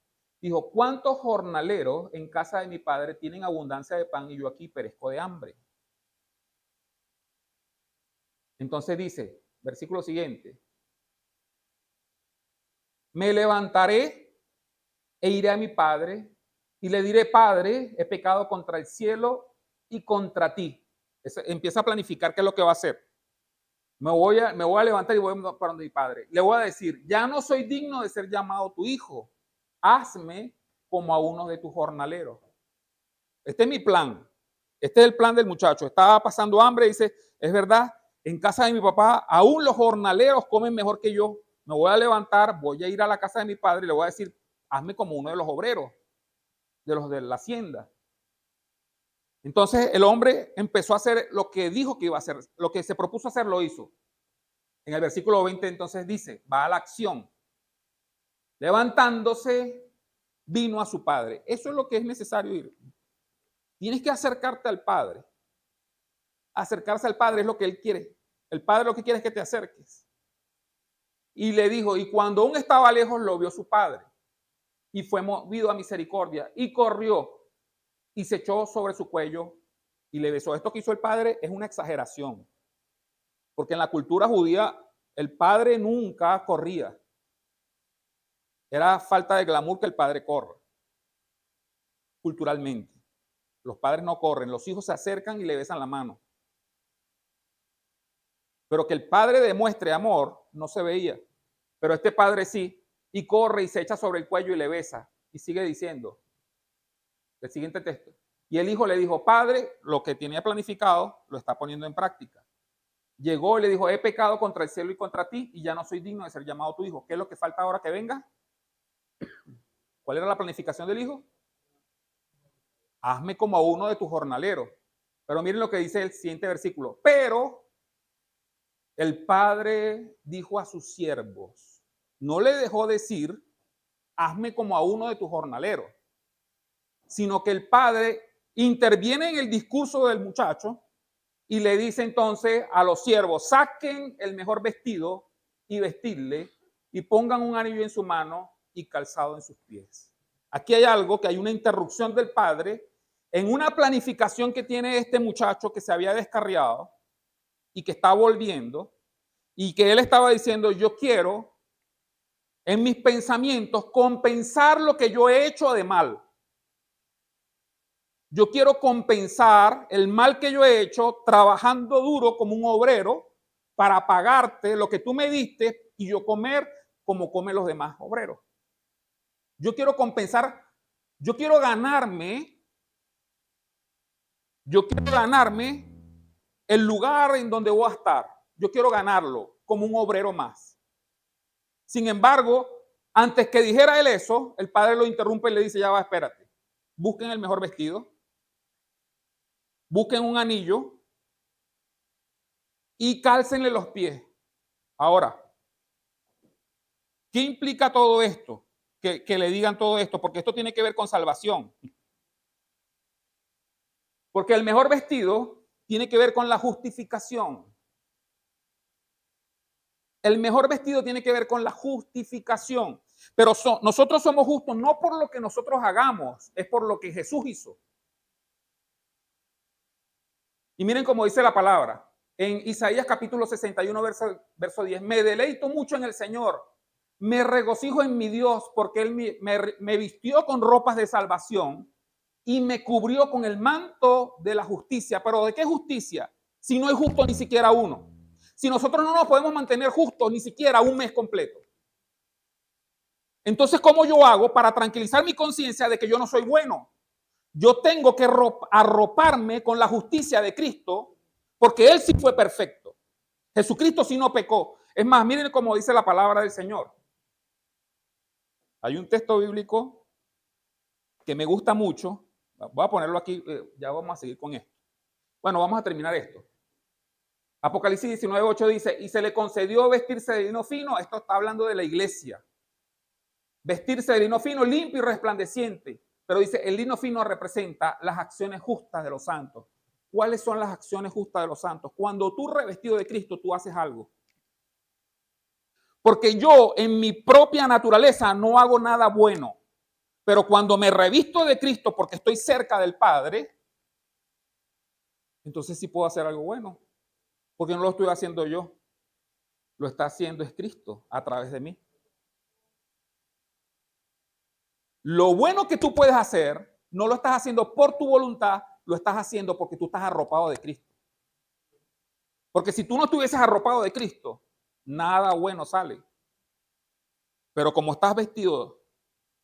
Dijo, ¿cuántos jornaleros en casa de mi padre tienen abundancia de pan y yo aquí perezco de hambre? Entonces dice, versículo siguiente, me levantaré e iré a mi padre y le diré, Padre, he pecado contra el cielo y contra ti. Empieza a planificar qué es lo que va a hacer. Me voy a levantar y voy para donde mi padre. Le voy a decir, ya no soy digno de ser llamado tu hijo. Hazme como a uno de tus jornaleros. Este es mi plan. Este es el plan del muchacho. Estaba pasando hambre y dice, es verdad, en casa de mi papá aún los jornaleros comen mejor que yo. Me voy a levantar, voy a ir a la casa de mi padre y le voy a decir, hazme como uno de los obreros, de los de la hacienda. Entonces el hombre empezó a hacer lo que dijo que iba a hacer, lo que se propuso hacer lo hizo. En el versículo 20 entonces dice, va a la acción. Levantándose, vino a su padre. Eso es lo que es necesario ir. Tienes que acercarte al Padre. Acercarse al Padre es lo que Él quiere. El Padre lo que quiere es que te acerques. Y le dijo, y cuando aún estaba lejos lo vio su Padre. Y fue movido a misericordia. Y corrió y se echó sobre su cuello y le besó. Esto que hizo el Padre es una exageración. Porque en la cultura judía el Padre nunca corría. Era falta de glamour que el padre corra. Culturalmente. Los padres no corren, los hijos se acercan y le besan la mano. Pero que el padre demuestre amor no se veía. Pero este padre sí, y corre y se echa sobre el cuello y le besa. Y sigue diciendo, el siguiente texto. Y el hijo le dijo, Padre, lo que tenía planificado lo está poniendo en práctica. Llegó y le dijo, he pecado contra el cielo y contra ti y ya no soy digno de ser llamado tu hijo. ¿Qué es lo que falta ahora que venga? ¿Cuál era la planificación del hijo? Hazme como a uno de tus jornaleros. Pero miren lo que dice el siguiente versículo. Pero el padre dijo a sus siervos, no le dejó decir hazme como a uno de tus jornaleros, sino que el padre interviene en el discurso del muchacho y le dice entonces a los siervos, saquen el mejor vestido y vestirle y pongan un anillo en su mano y calzado en sus pies. Aquí hay algo, que hay una interrupción del padre en una planificación que tiene este muchacho que se había descarriado y que está volviendo, y que él estaba diciendo, yo quiero en mis pensamientos compensar lo que yo he hecho de mal. Yo quiero compensar el mal que yo he hecho trabajando duro como un obrero para pagarte lo que tú me diste y yo comer como comen los demás obreros. Yo quiero compensar, yo quiero ganarme el lugar en donde voy a estar. Yo quiero ganarlo como un obrero más. Sin embargo, antes que dijera él eso, el padre lo interrumpe y le dice, ya va, espérate. Busquen el mejor vestido, busquen un anillo y cálcenle los pies. Ahora, ¿qué implica todo esto? Que le digan todo esto, porque esto tiene que ver con salvación. Porque el mejor vestido tiene que ver con la justificación. El mejor vestido tiene que ver con la justificación. Pero nosotros somos justos no por lo que nosotros hagamos, es por lo que Jesús hizo. Y miren cómo dice la palabra. En Isaías capítulo 61, verso 10. Me deleito mucho en el Señor. Me regocijo en mi Dios porque Él me vistió con ropas de salvación y me cubrió con el manto de la justicia. ¿Pero de qué justicia? Si no hay justo ni siquiera uno. Si nosotros no nos podemos mantener justos ni siquiera un mes completo. Entonces, ¿cómo yo hago para tranquilizar mi conciencia de que yo no soy bueno? Yo tengo que arroparme con la justicia de Cristo, porque Él sí fue perfecto. Jesucristo sí no pecó. Es más, miren cómo dice la palabra del Señor. Hay un texto bíblico que me gusta mucho. Voy a ponerlo aquí, ya vamos a seguir con esto. Bueno, vamos a terminar esto. Apocalipsis 19:8 dice, y se le concedió vestirse de lino fino. Esto está hablando de la iglesia. Vestirse de lino fino, limpio y resplandeciente. Pero dice, el lino fino representa las acciones justas de los santos. ¿Cuáles son las acciones justas de los santos? Cuando tú revestido de Cristo, tú haces algo. Porque yo en mi propia naturaleza no hago nada bueno. Pero cuando me revisto de Cristo porque estoy cerca del Padre, entonces sí puedo hacer algo bueno. Porque no lo estoy haciendo yo. Lo está haciendo es Cristo a través de mí. Lo bueno que tú puedes hacer, no lo estás haciendo por tu voluntad, lo estás haciendo porque tú estás arropado de Cristo. Porque si tú no estuvieses arropado de Cristo, nada bueno sale. Pero como estás vestido,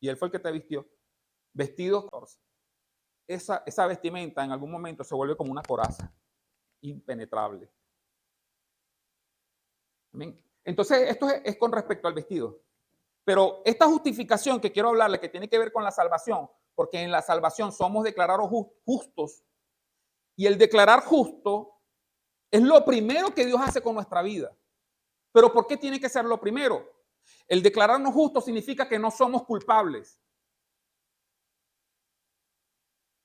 y Él fue el que te vistió, vestido, esa vestimenta en algún momento se vuelve como una coraza, impenetrable. ¿Amén? Entonces, esto es con respecto al vestido. Pero esta justificación que quiero hablarle, que tiene que ver con la salvación, porque en la salvación somos declarados justos, y el declarar justo es lo primero que Dios hace con nuestra vida. Pero ¿por qué tiene que ser lo primero? El declararnos justos significa que no somos culpables.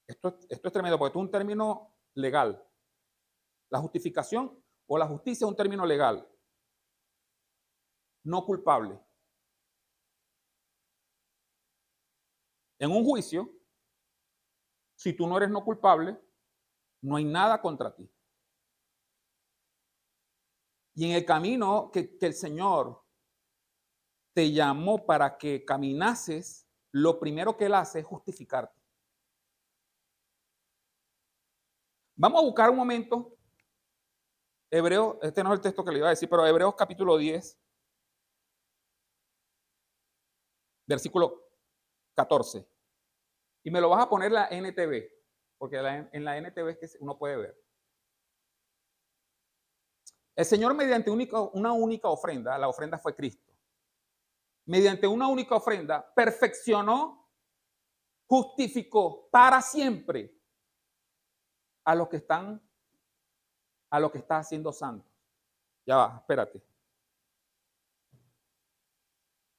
Esto es tremendo, porque esto es un término legal. La justificación o la justicia es un término legal. No culpable. En un juicio, si tú no eres no culpable, no hay nada contra ti. Y en el camino que el Señor te llamó para que caminases, lo primero que Él hace es justificarte. Vamos a buscar un momento. Hebreos, este no es el texto que le iba a decir, pero Hebreos capítulo 10, versículo 14. Y me lo vas a poner la NTV, porque en la NTV es que uno puede ver. El Señor mediante una única ofrenda, la ofrenda fue Cristo, mediante una única ofrenda perfeccionó, justificó para siempre a los que está haciendo santos. Ya va, espérate.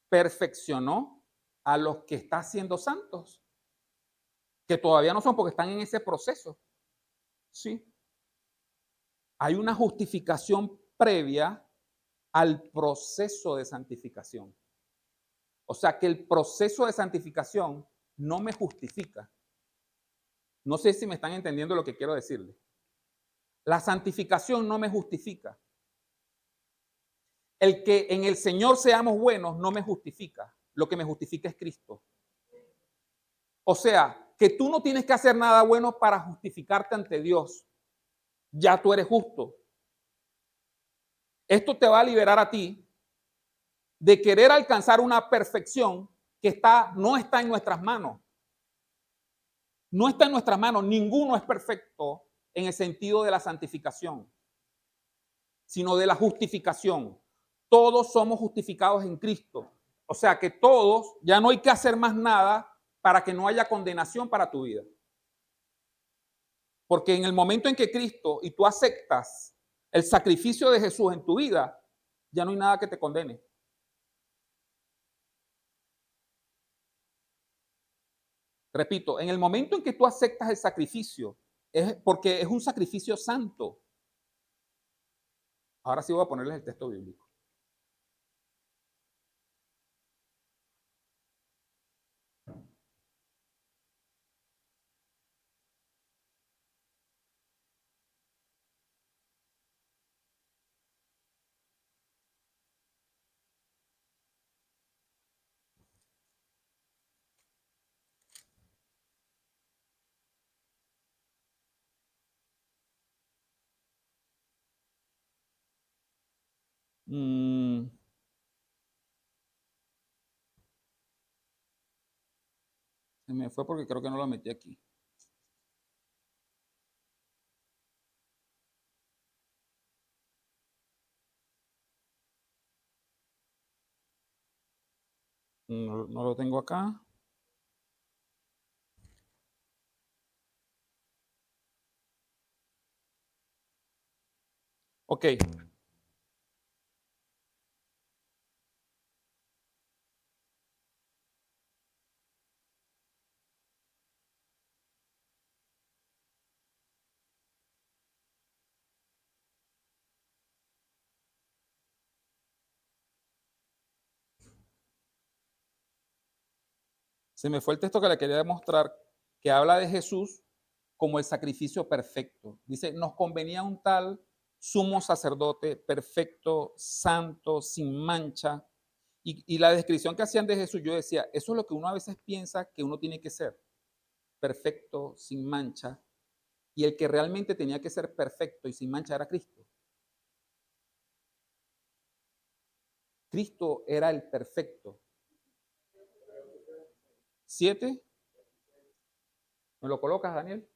Perfeccionó a los que está haciendo santos, que todavía no son porque están en ese proceso. Sí. Hay una justificación previa al proceso de santificación. O sea que el proceso de santificación no me justifica. No sé si me están entendiendo lo que quiero decirles. La santificación no me justifica. El que en el Señor seamos buenos no me justifica. Lo que me justifica es Cristo. O sea, que tú no tienes que hacer nada bueno para justificarte ante Dios. Ya tú eres justo. Esto te va a liberar a ti de querer alcanzar una perfección que no está en nuestras manos. No está en nuestras manos. Ninguno es perfecto en el sentido de la santificación, sino de la justificación. Todos somos justificados en Cristo. O sea que todos, ya no hay que hacer más nada para que no haya condenación para tu vida. Porque en el momento en que Cristo y tú aceptas el sacrificio de Jesús en tu vida, ya no hay nada que te condene. Repito, en el momento en que tú aceptas el sacrificio, es porque es un sacrificio santo. Ahora sí voy a ponerles el texto bíblico. Se me fue porque creo que no lo metí aquí. No lo tengo acá. Ok. Se me fue el texto que le quería demostrar, que habla de Jesús como el sacrificio perfecto. Dice, nos convenía un tal sumo sacerdote perfecto, santo, sin mancha. Y la descripción que hacían de Jesús, yo decía, eso es lo que uno a veces piensa que uno tiene que ser. Perfecto, sin mancha. Y el que realmente tenía que ser perfecto y sin mancha era Cristo. Cristo era el perfecto. 7, ¿me lo colocas, Daniel?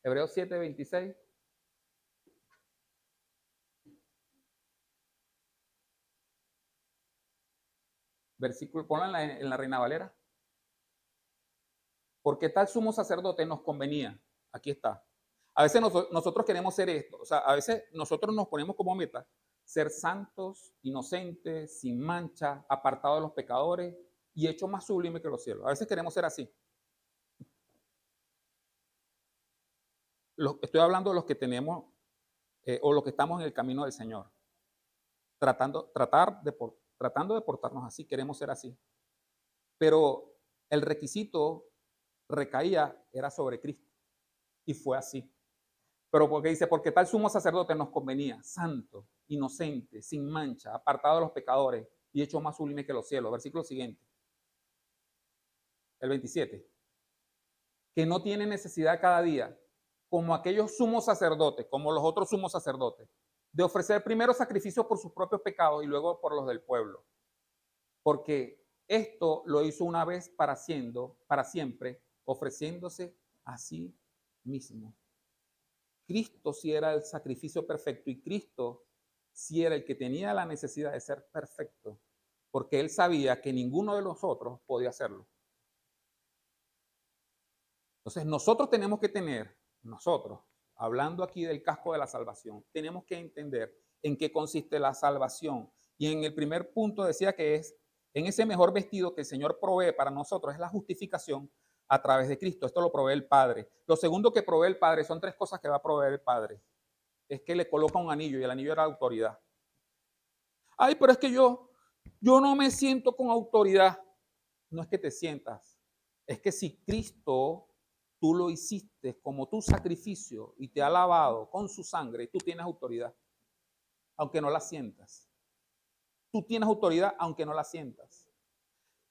Hebreos 7:26. Versículo, ponla en la Reina Valera. Porque tal sumo sacerdote nos convenía. Aquí está. A veces nosotros queremos ser esto. O sea, a veces nosotros nos ponemos como meta ser santos, inocentes, sin mancha, apartados de los pecadores y hechos más sublimes que los cielos. A veces queremos ser así. Estoy hablando de los que tenemos o los que estamos en el camino del Señor. Tratando de portarnos así, queremos ser así. Pero el requisito recaía, era sobre Cristo. Y fue así. Pero porque dice, porque tal sumo sacerdote nos convenía, santo, inocente, sin mancha, apartado de los pecadores y hecho más sublime que los cielos. Versículo siguiente, el 27. Que no tiene necesidad cada día, como aquellos sumos sacerdotes, como los otros sumos sacerdotes, de ofrecer primero sacrificios por sus propios pecados y luego por los del pueblo. Porque esto lo hizo una vez para siempre, ofreciéndose a sí mismo. Cristo sí era el sacrificio perfecto y Cristo sí era el que tenía la necesidad de ser perfecto, porque él sabía que ninguno de nosotros podía hacerlo. Entonces nosotros tenemos que tener, nosotros, hablando aquí del casco de la salvación, tenemos que entender en qué consiste la salvación. Y en el primer punto decía que es en ese mejor vestido que el Señor provee para nosotros es la justificación a través de Cristo. Esto lo provee el Padre. Lo segundo que provee el Padre son tres cosas que va a proveer el Padre. Es que le coloca un anillo y el anillo era autoridad. Ay, pero es que yo no me siento con autoridad. No es que te sientas, es que si Cristo tú lo hiciste como tu sacrificio y te ha lavado con su sangre, tú tienes autoridad, aunque no la sientas. Tú tienes autoridad aunque no la sientas.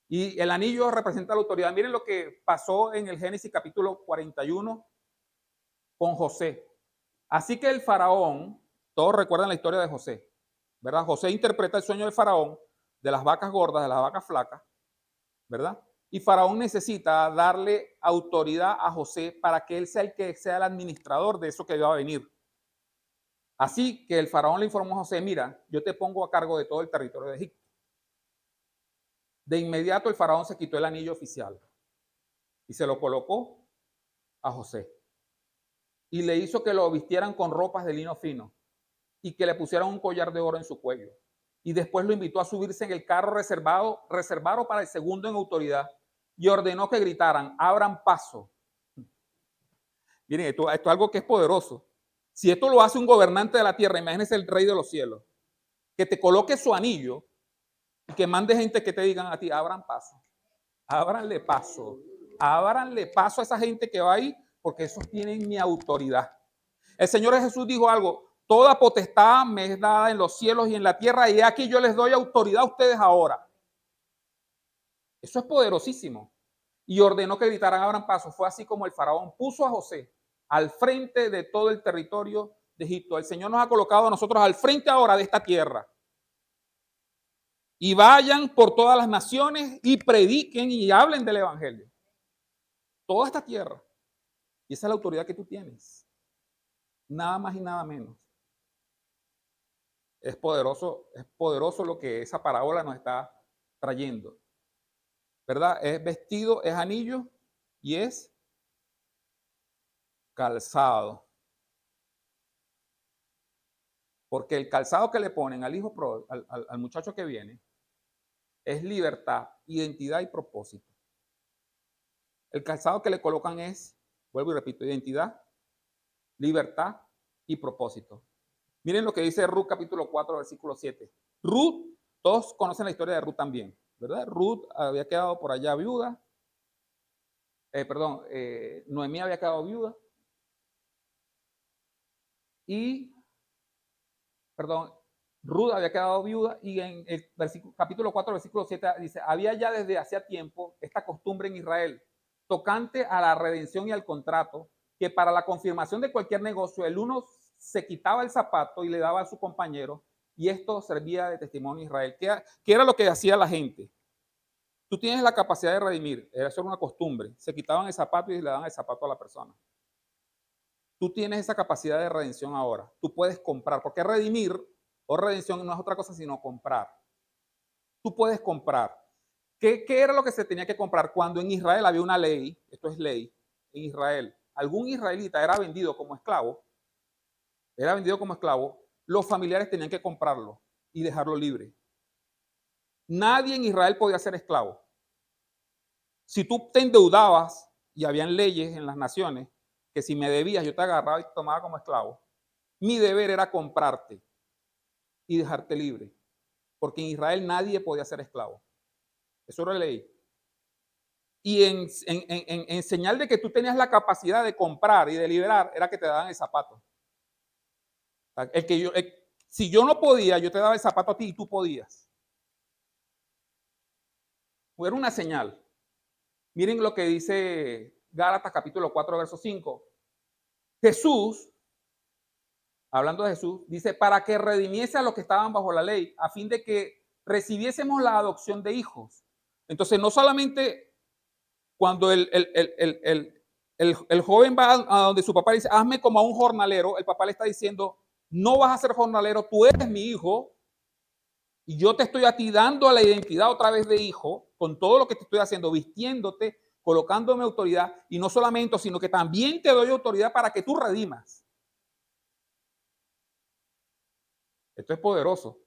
Y el anillo representa la autoridad. Miren lo que pasó en el Génesis capítulo 41 con José. Así que el faraón, todos recuerdan la historia de José, ¿verdad? José interpreta el sueño del faraón de las vacas gordas, de las vacas flacas, ¿verdad? Y faraón necesita darle autoridad a José para que él sea el que sea el administrador de eso que va a venir. Así que el faraón le informó a José, mira, yo te pongo a cargo de todo el territorio de Egipto. De inmediato el faraón se quitó el anillo oficial y se lo colocó a José. Y le hizo que lo vistieran con ropas de lino fino y que le pusieran un collar de oro en su cuello. Y después lo invitó a subirse en el carro reservado para el segundo en autoridad y ordenó que gritaran, abran paso. Miren, esto es algo que es poderoso. Si esto lo hace un gobernante de la tierra, imagínense el rey de los cielos, que te coloque su anillo y que mande gente que te digan a ti, abran paso, ábranle paso, ábranle paso a esa gente que va ahí, porque esos tienen mi autoridad. El Señor Jesús dijo algo, toda potestad me es dada en los cielos y en la tierra, y aquí yo les doy autoridad a ustedes ahora. Eso es poderosísimo. Y ordenó que gritaran, abran paso. Fue así como el faraón puso a José al frente de todo el territorio de Egipto. El Señor nos ha colocado a nosotros al frente ahora de esta tierra. Y vayan por todas las naciones y prediquen y hablen del evangelio. Toda esta tierra. Y esa es la autoridad que tú tienes. Nada más y nada menos. Es poderoso lo que esa parábola nos está trayendo. ¿Verdad? Es vestido, es anillo y es calzado. Porque el calzado que le ponen al hijo, al muchacho que viene, es libertad, identidad y propósito. El calzado que le colocan es, vuelvo y repito, identidad, libertad y propósito. Miren lo que dice Ruth capítulo 4, versículo 7. Ruth, todos conocen la historia de Ruth también, ¿verdad? Ruth había quedado por allá viuda. Noemí había quedado viuda. Ruth había quedado viuda y en el capítulo 4, versículo 7 dice, había ya desde hacía tiempo esta costumbre en Israel, tocante a la redención y al contrato, que para la confirmación de cualquier negocio, el uno se quitaba el zapato y le daba a su compañero, y esto servía de testimonio a Israel. ¿Qué era lo que hacía la gente? Tú tienes la capacidad de redimir, era solo una costumbre, se quitaban el zapato y le daban el zapato a la persona. Tú tienes esa capacidad de redención ahora, tú puedes comprar, porque redimir o redención no es otra cosa sino comprar. Tú puedes comprar. ¿Qué era lo que se tenía que comprar? Cuando en Israel había una ley, esto es ley, en Israel, algún israelita era vendido como esclavo, los familiares tenían que comprarlo y dejarlo libre. Nadie en Israel podía ser esclavo. Si tú te endeudabas, y habían leyes en las naciones, que si me debías yo te agarraba y te tomaba como esclavo, mi deber era comprarte y dejarte libre. Porque en Israel nadie podía ser esclavo. Eso era ley. Y en señal de que tú tenías la capacidad de comprar y de liberar, era que te daban el zapato. Si yo no podía, yo te daba el zapato a ti y tú podías. Era una señal. Miren lo que dice Gálatas capítulo 4, verso 5. Jesús, hablando de Jesús, dice, para que redimiese a los que estaban bajo la ley, a fin de que recibiésemos la adopción de hijos. Entonces, no solamente cuando el joven va a donde su papá le dice, hazme como a un jornalero, el papá le está diciendo, no vas a ser jornalero, tú eres mi hijo, y yo te estoy a ti dando a la identidad otra vez de hijo, con todo lo que te estoy haciendo, vistiéndote, colocándome autoridad, y no solamente, sino que también te doy autoridad para que tú redimas. Esto es poderoso.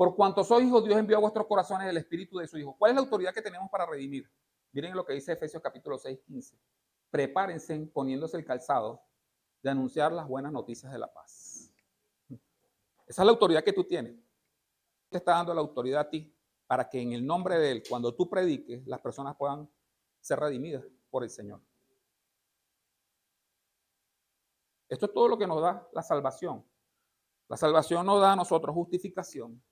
Por cuanto sois hijos, Dios envió a vuestros corazones el espíritu de su Hijo. ¿Cuál es la autoridad que tenemos para redimir? Miren lo que dice Efesios capítulo 6, 15. Prepárense poniéndose el calzado de anunciar las buenas noticias de la paz. Esa es la autoridad que tú tienes. Te está dando la autoridad a ti para que en el nombre de Él, cuando tú prediques, las personas puedan ser redimidas por el Señor. Esto es todo lo que nos da la salvación. La salvación nos da a nosotros justificación.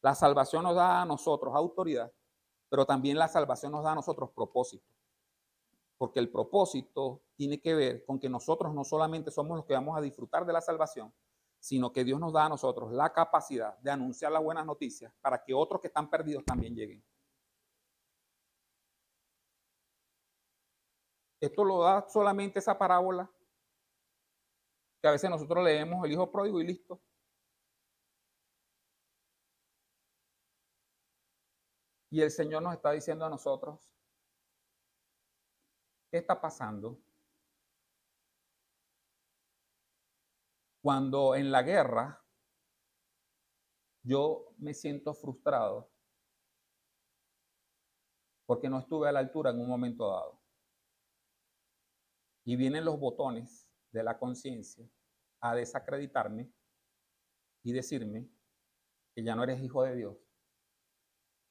La salvación nos da a nosotros autoridad, pero también la salvación nos da a nosotros propósito. Porque el propósito tiene que ver con que nosotros no solamente somos los que vamos a disfrutar de la salvación, sino que Dios nos da a nosotros la capacidad de anunciar las buenas noticias para que otros que están perdidos también lleguen. Esto lo da solamente esa parábola que a veces nosotros leemos el hijo pródigo y listo. Y el Señor nos está diciendo a nosotros, ¿qué está pasando? Cuando en la guerra yo me siento frustrado porque no estuve a la altura en un momento dado. Y vienen los botones de la conciencia a desacreditarme y decirme que ya no eres hijo de Dios,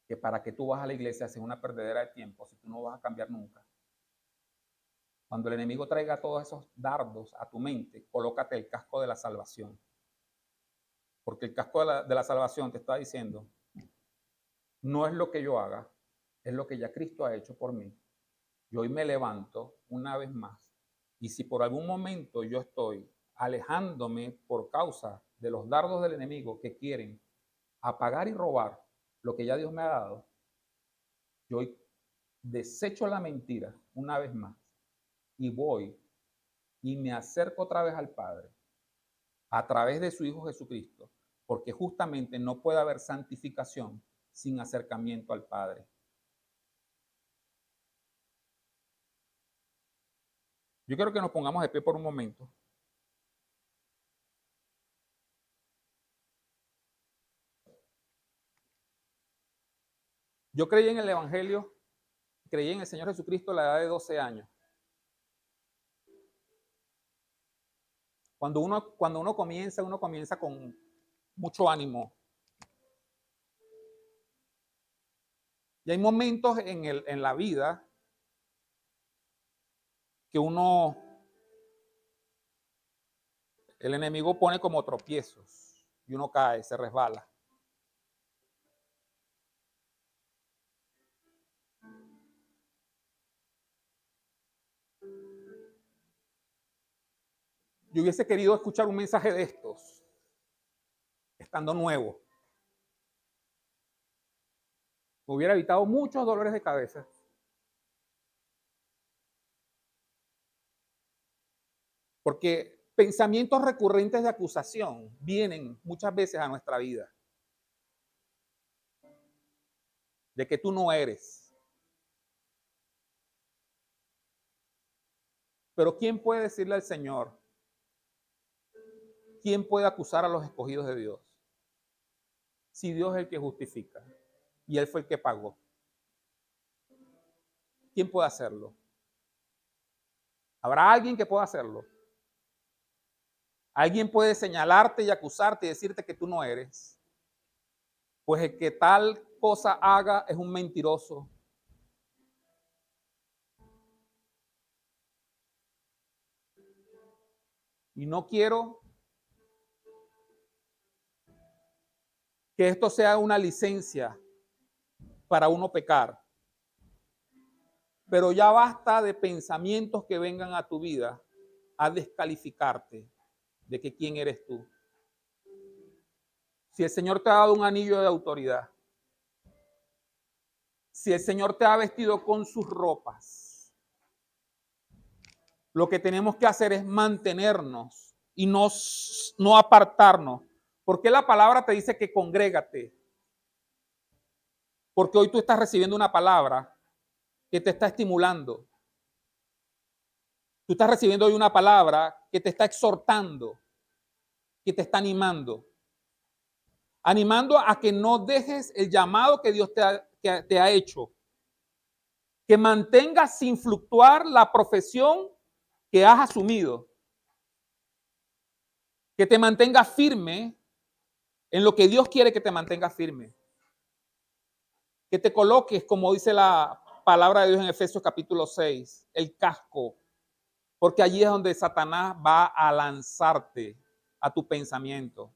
que para que tú vas a la iglesia haces una perdedera de tiempo si tú no vas a cambiar nunca. Cuando el enemigo traiga todos esos dardos a tu mente, colócate el casco de la salvación. Porque el casco de la salvación te está diciendo, no es lo que yo haga, es lo que ya Cristo ha hecho por mí. Yo hoy me levanto una vez más. Y si por algún momento yo estoy alejándome por causa de los dardos del enemigo que quieren apagar y robar lo que ya Dios me ha dado, yo hoy desecho la mentira una vez más y voy y me acerco otra vez al Padre a través de su Hijo Jesucristo, porque justamente no puede haber santificación sin acercamiento al Padre. Yo quiero que nos pongamos de pie por un momento. Yo creí en el Evangelio, creí en el Señor Jesucristo a la edad de 12 años. Cuando uno comienza con mucho ánimo. Y hay momentos en la vida que el enemigo pone como tropiezos y uno cae, se resbala. Yo hubiese querido escuchar un mensaje de estos, estando nuevo. Me hubiera evitado muchos dolores de cabeza. Porque pensamientos recurrentes de acusación vienen muchas veces a nuestra vida. De que tú no eres. Pero ¿quién puede decirle al Señor? ¿Quién puede acusar a los escogidos de Dios? Si Dios es el que justifica y Él fue el que pagó. ¿Quién puede hacerlo? ¿Habrá alguien que pueda hacerlo? Alguien puede señalarte y acusarte y decirte que tú no eres. Pues el que tal cosa haga es un mentiroso. Y no quiero que esto sea una licencia para uno pecar. Pero ya basta de pensamientos que vengan a tu vida a descalificarte de que quién eres tú. Si el Señor te ha dado un anillo de autoridad, si el Señor te ha vestido con sus ropas, lo que tenemos que hacer es mantenernos y no apartarnos. ¿Por qué la palabra te dice que congrégate? Porque hoy tú estás recibiendo una palabra que te está estimulando. Tú estás recibiendo hoy una palabra que te está exhortando, que te está animando. animando a que no dejes el llamado que Dios te ha hecho, que mantengas sin fluctuar la profesión que has asumido, que te mantengas firme en lo que Dios quiere que te mantengas firme, que te coloques, como dice la palabra de Dios en Efesios capítulo 6, el casco, porque allí es donde Satanás va a lanzarte a tu pensamiento.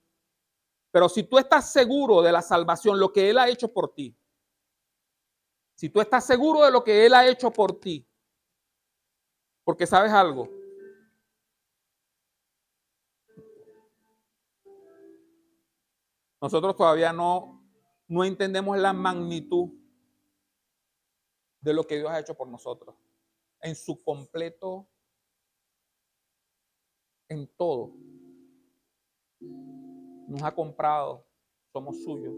Pero si tú estás seguro de la salvación, lo que Él ha hecho por ti, si tú estás seguro de lo que Él ha hecho por ti, porque sabes algo, nosotros todavía no entendemos la magnitud de lo que Dios ha hecho por nosotros, en su completo, en todo. Nos ha comprado, somos suyos.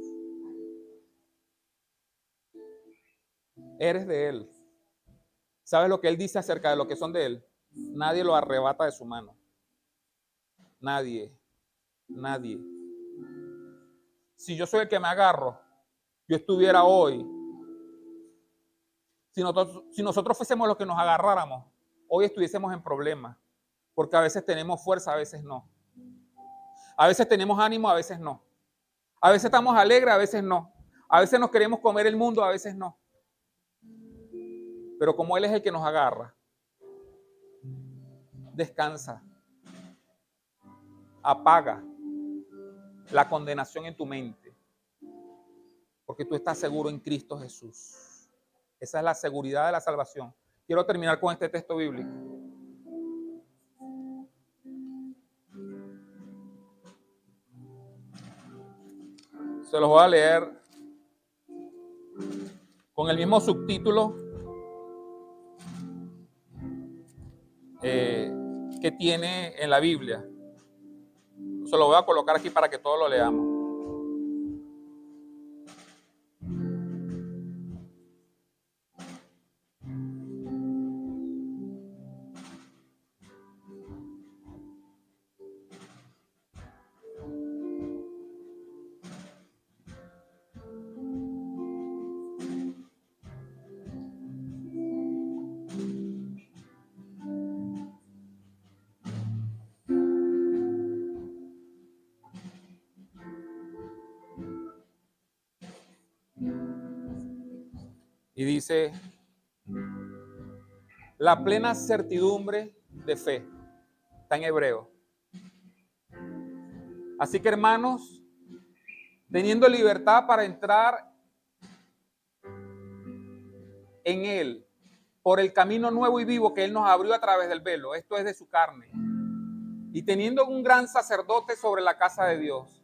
Eres de Él. ¿Sabes lo que Él dice acerca de lo que son de Él? Nadie lo arrebata de su mano. Nadie. Nadie. Si yo soy el que me agarro, yo estuviera hoy. Si nosotros fuésemos los que nos agarráramos, hoy estuviésemos en problemas. Porque a veces tenemos fuerza, a veces no. A veces tenemos ánimo, a veces no. A veces estamos alegres, a veces no. A veces nos queremos comer el mundo, a veces no. Pero como Él es el que nos agarra, descansa, apaga la condenación en tu mente, porque tú estás seguro en Cristo Jesús. Esa es la seguridad de la salvación. Quiero terminar con este texto bíblico. Se los voy a leer con el mismo subtítulo que tiene en la Biblia. Se lo voy a colocar aquí para que todos lo leamos. Y dice, la plena certidumbre de fe. Está en hebreo. Así que, hermanos, teniendo libertad para entrar en Él, por el camino nuevo y vivo que Él nos abrió a través del velo, esto es de su carne, y teniendo un gran sacerdote sobre la casa de Dios,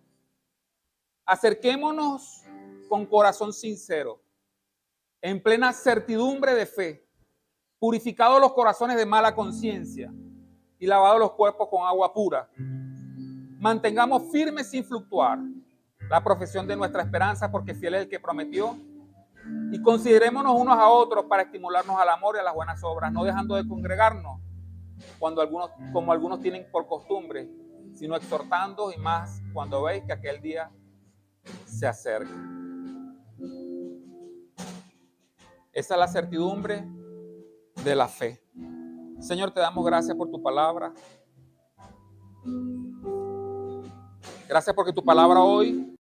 acerquémonos con corazón sincero, en plena certidumbre de fe, purificados los corazones de mala conciencia y lavados los cuerpos con agua pura. Mantengamos firmes sin fluctuar la profesión de nuestra esperanza, porque fiel es el que prometió. Y considerémonos unos a otros para estimularnos al amor y a las buenas obras, no dejando de congregarnos como algunos tienen por costumbre, sino exhortando, y más cuando veis que aquel día se acerca. Esa es la certidumbre de la fe. Señor, te damos gracias por tu palabra. Gracias porque tu palabra hoy